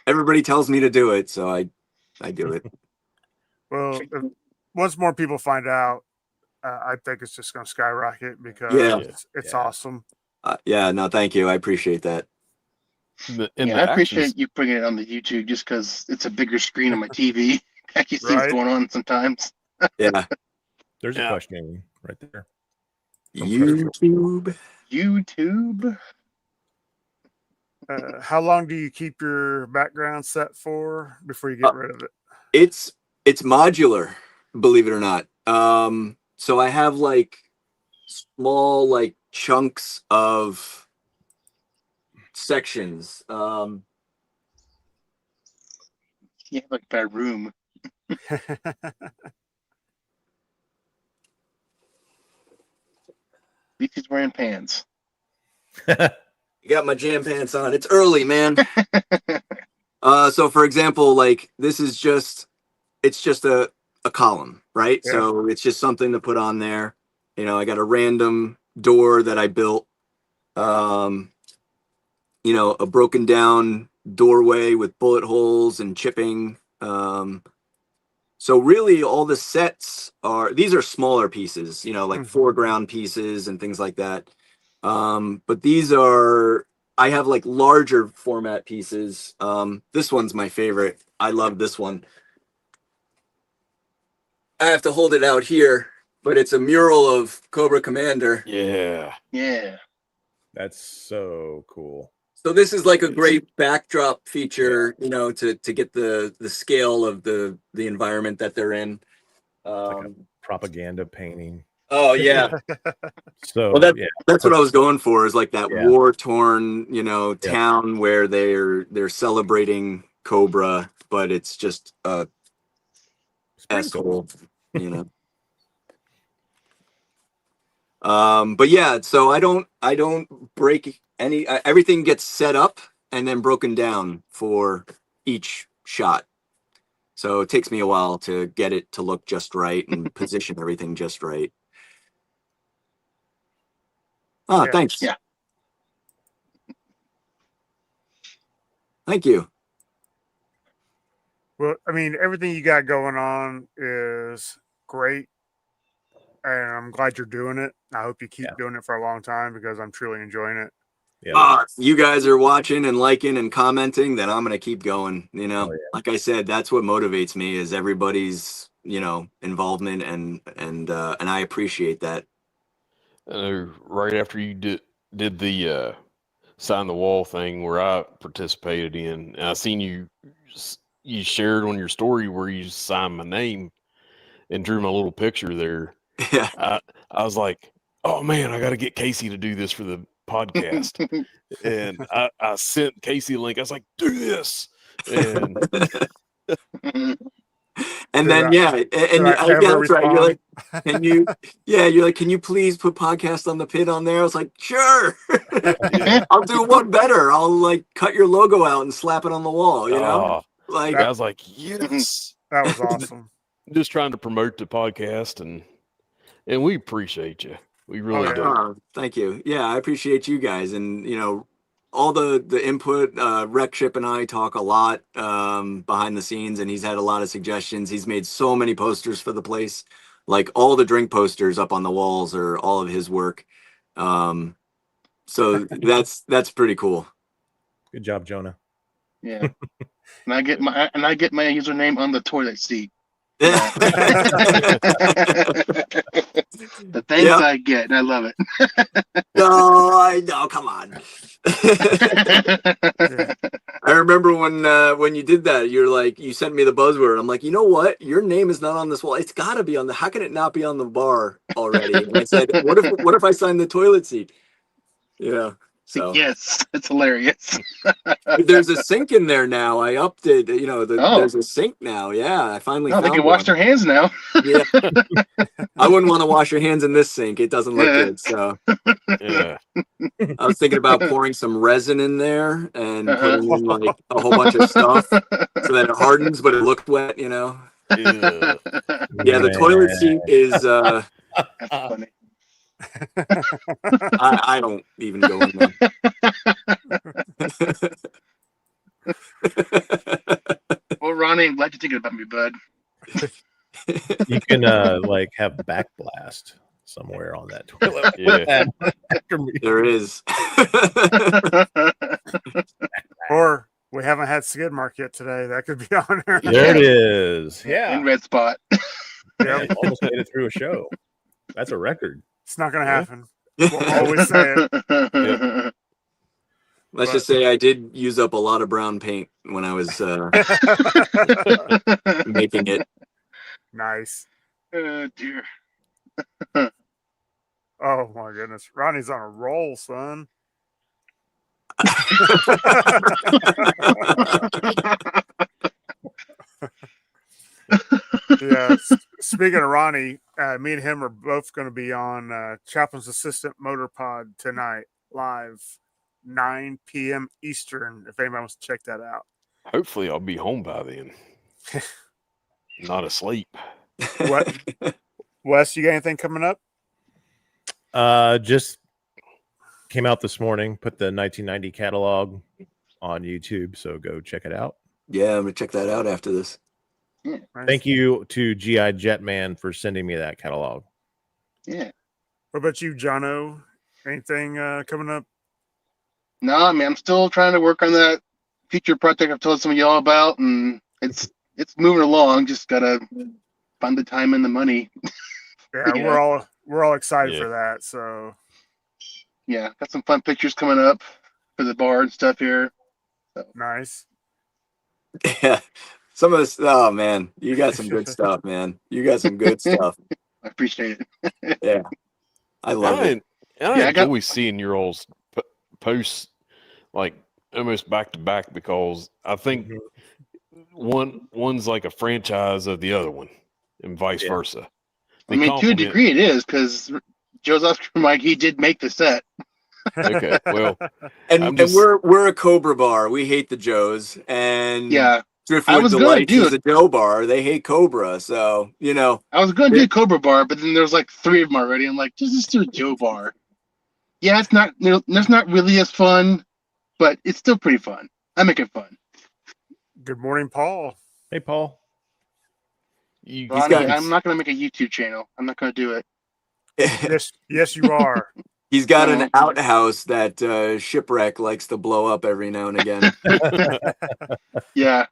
E: everybody tells me to do it, so I do it.
A: Well, once more people find out, I think it's just going to skyrocket because
E: Yeah.
A: it's
B: Yeah.
A: awesome.
E: Yeah, no, thank you. I appreciate that.
D: And
C: Yeah,
D: the
C: I appreciate
D: actions,
C: you bringing it on the YouTube just because it's a bigger screen on my TV. I can see what's
A: Right.
C: going on sometimes.
E: Yeah.
B: There's a
D: Yeah.
B: question right there.
E: YouTube.
C: YouTube.
A: How long do you keep your background set for before you get rid of it?
E: It's modular, believe it or not. So I have like small like chunks of sections.
C: You have like a bad room. He's wearing pants.
E: You got my jam pants on. It's early, man. So for example, like this is it's just a column, right?
A: Yeah.
E: So it's just something to put on there. I got a random door that I built. A broken down doorway with bullet holes and chipping. So really all the sets these are smaller pieces, like foreground pieces and things like that. But I have like larger format pieces. This one's my favorite. I love this one. I have to hold it out here, but it's a mural of Cobra Commander.
D: yeah.
C: Yeah.
B: That's so cool.
E: So this is like a great backdrop feature, to get the scale of the environment that they're in.
B: Like a propaganda painting.
E: Oh yeah.
B: So
E: Well,
B: yeah,
E: that's what I was going for, is like that
B: Yeah.
E: war-torn, town where they're celebrating Cobra, but it's just a
B: it's pretty cool.
E: asshole, but yeah, so I don't break everything gets set up and then broken down for each shot. So it takes me a while to get it to look just right and position everything just right.
A: Yeah.
E: Thanks.
C: Yeah.
E: Thank you.
A: Well, I mean, everything you got going on is great, and I'm glad you're doing it. I hope you keep doing it for a long time because I'm truly enjoying it.
B: Yeah.
E: If you guys are watching and liking and commenting, then I'm gonna keep going. You know, like I said, that's what motivates me is everybody's involvement and I appreciate that.
D: Right after you did the sign the wall thing where I participated in, and I seen you shared on your story where you signed my name and drew my little picture there.
E: Yeah.
D: I was like, oh man, I got to get Casey to do this for the podcast. And I sent Casey a link. I was like, do this. And
E: and then that's right. You're like, can you? Yeah, you're like, can you please put podcast on the pit on there? I was like, sure. I'll do one better. I'll like cut your logo out and slap it on the wall. You know, like
D: I was like, yes,
A: that was awesome.
D: Just trying to promote the podcast, and we appreciate you. We really do.
E: Thank you. Yeah, I appreciate you guys, and all the input. Recship and I talk a lot behind the scenes, and he's had a lot of suggestions. He's made so many posters for the place, like all the drink posters up on the walls are all of his work. So that's pretty cool.
B: Good job, Jonah.
C: Yeah, and I get my username on the toilet seat. The things I get, and I love it.
E: No, come on. I remember when you did that, you're like, you sent me the buzzword. I'm like, you know what? Your name is not on this wall. It's got to be on how can it not be on the bar already? And I said, what if I sign the toilet seat? Yeah. So
C: yes, it's hilarious.
E: There's a sink in there now. I upped it. There's a sink now. Yeah, I finally found
C: they can wash their hands now.
E: Yeah. I wouldn't want to wash your hands in this sink. It doesn't look good. So
D: yeah.
E: I was thinking about pouring some resin in there and putting in like a whole bunch of stuff so that it hardens, but it looked wet. Yeah, the toilet seat is.
C: That's funny.
E: I don't even go in there.
C: Well, Ronnie, I'm glad you're thinking about me, bud.
B: You can like have backblast somewhere on that toilet.
D: Yeah.
E: There is.
A: Or we haven't had skid mark yet today. That could be on there.
B: There it is. Yeah.
C: In red spot.
B: Yeah, almost made it through a show. That's a record.
A: It's not going to happen. We'll always say it.
E: Let's just say I did use up a lot of brown paint when I was making it.
A: Nice.
C: Oh, dear.
A: Oh, my goodness. Ronnie's on a roll, son. Yeah. Speaking of Ronnie, me and him are both going to be on Chaplin's Assistant Motor Pod tonight, live, 9 p.m. Eastern, if anybody wants to check that out.
D: Hopefully I'll be home by then. Not asleep.
A: What? Wes, you got anything coming up?
B: Just came out this morning. Put the 1990 catalog on YouTube, so go check it out.
E: Yeah, I'm gonna check that out after this.
A: Yeah, nice.
B: Thank you to GI Jetman for sending me that catalog.
C: Yeah.
A: What about you, Jono? Anything coming up?
C: No, I mean, I'm still trying to work on that future project I've told some of y'all about, and it's moving along. Just gotta find the time and the money.
A: Yeah, we're all excited for that. So
C: yeah, got some fun pictures coming up for the bar and stuff here. So.
A: Nice.
E: Yeah. Some of this, oh man, you got some good stuff, man. You got some good stuff.
C: I appreciate it.
E: Yeah, I love it.
D: And I enjoy seeing your all's posts like almost back to back because I think one's like a franchise of the other one, and vice versa.
C: I mean, to a degree, it is because Joes.Oscar.Mike, he did make the set.
D: Okay, well,
E: And,
D: I'm just-
E: we're a Cobra bar. We hate the Joes. And
C: Yeah,
E: Driftwood
C: was gonna
E: Delights
C: do
E: is a Joe bar. They hate Cobra. So,
C: I was going to do Cobra Bar, but then there's like 3 of them already. I'm like, just do a Joe Bar. Yeah, it's not, it's not really as fun, but it's still pretty fun. I make it fun.
A: Good morning, Paul.
B: Hey, Paul.
D: you
C: Ronnie,
E: got-
C: I'm not going to make a YouTube channel. I'm not going to do it.
A: Yes, you are.
E: he's got
C: No.
E: an outhouse that Shipwreck likes to blow up every now and again.
C: Yeah.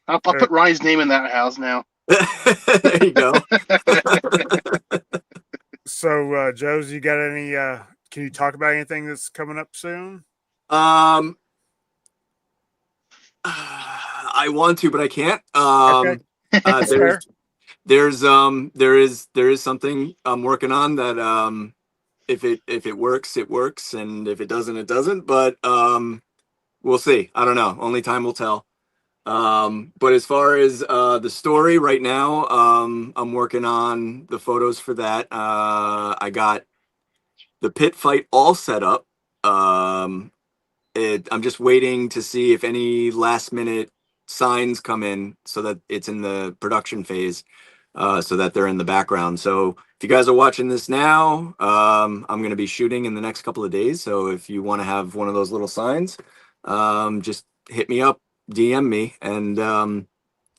C: I'll put Ronnie's name in that house now.
E: There you go.
A: So, Joe's, you got any? Can you talk about anything that's coming up soon?
E: I want to, but I can't.
A: Okay. That's fair.
E: There is something I'm working on that if it works, it works, and if it doesn't, it doesn't. But we'll see. I don't know. Only time will tell. But as far as the story right now, I'm working on the photos for that. I got the pit fight all set up. I'm just waiting to see if any last minute signs come in so that it's in the production phase, so that they're in the background. So if you guys are watching this now, I'm going to be shooting in the next couple of days. So if you want to have one of those little signs, just hit me up, DM me, and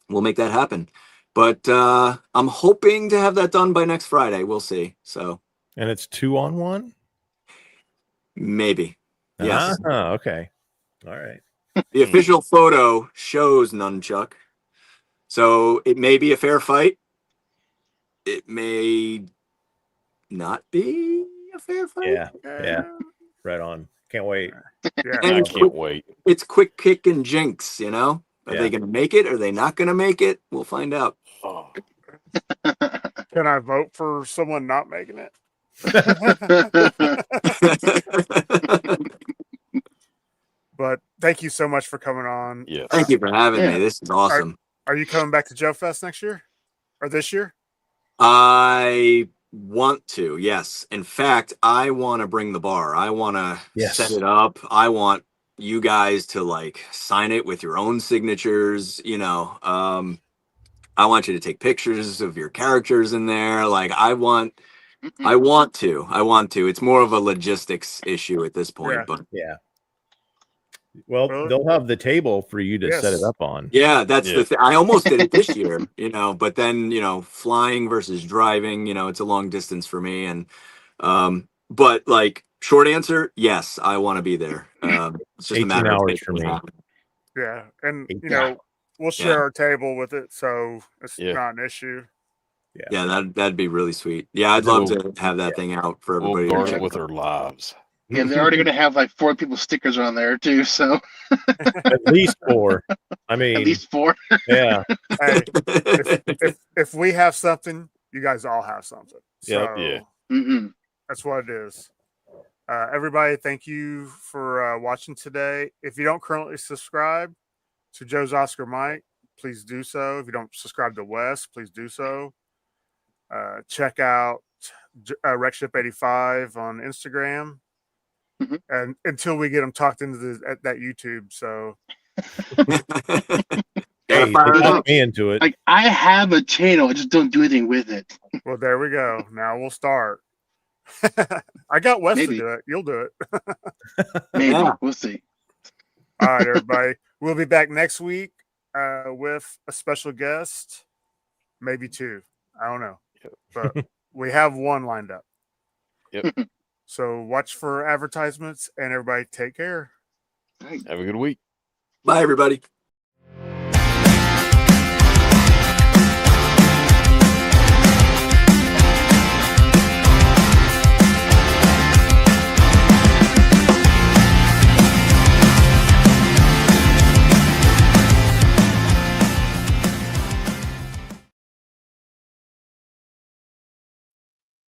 E: we'll make that happen. But I'm hoping to have that done by next Friday. We'll see. So
B: And it's 2-on-1?
E: maybe. Yes.
B: Okay. All right.
E: The official photo shows Nunchuck. So it may be a fair fight. It may not be a fair fight.
B: Yeah. Right on. Can't wait.
A: Yeah.
E: And
D: I
E: it's
D: can't wait.
E: It's quick kick and jinx, Are
B: Yeah.
E: they going to make it? Are they not going to make it? We'll find out.
D: Oh,
A: Can I vote for someone not making it? But thank you so much for coming on.
D: yes.
E: Thank you for having
C: Yeah.
E: me. This is awesome.
A: Are you coming back to Joe Fest next year or this year?
E: I want to, yes. In fact, I want to bring the bar. I want to
B: Yes.
E: set it up. I want you guys to sign it with your own signatures. I want you to take pictures of your characters in there. I want to. It's more of a logistics issue at this point,
A: Yeah.
E: but
B: Yeah. Well,
A: Really?
B: they'll have the table for you to set it
A: Yes.
B: up on.
E: yeah, that's
D: Yeah.
E: the thing. I almost did it this year, but then, flying versus driving, it's a long distance for me. And, but short answer, yes, I want to be there. It's just a
B: 18
E: matter of
B: hours
E: making
B: for
E: it
B: me.
E: happen.
A: Yeah. And,
B: Yeah.
A: we'll share our table with it. So it's
D: Yeah.
A: not an issue.
E: Yeah, that'd be really sweet. Yeah, I'd love to have that thing out for
D: We'll
E: everybody.
D: guard
E: to
D: it
E: check
D: with
E: out.
D: our lives.
C: And they're already going to have 4 people stickers on there too. So
B: At least 4. I mean,
C: at least 4.
B: yeah.
A: Hey, if we have something, you guys all have something. So
B: Yep.
D: Yeah.
C: Mm-hmm.
A: that's what it is. Everybody, thank you for watching today. If you don't currently subscribe to Joes.Oscar.Mike, please do so. If you don't subscribe to Wes, please do so. Check out Recship85 on Instagram.
C: Mhm.
A: And until we get them talked into that YouTube. So
E: Gotta
B: Hey,
E: fire
B: they
E: it
B: talked
E: up.
B: me into it.
C: I have a channel. I just don't do anything with it.
A: well, there we go. Now we'll start. I got Wes
C: Maybe.
A: to do it. You'll do it.
C: Maybe.
E: Yeah.
C: We'll see.
A: All right, everybody. We'll be back next week with a special guest, maybe 2. I don't know, but we have 1 lined up.
D: Yep.
A: So watch for advertisements, and everybody take care.
C: All right.
D: Have a good week.
E: Bye, everybody.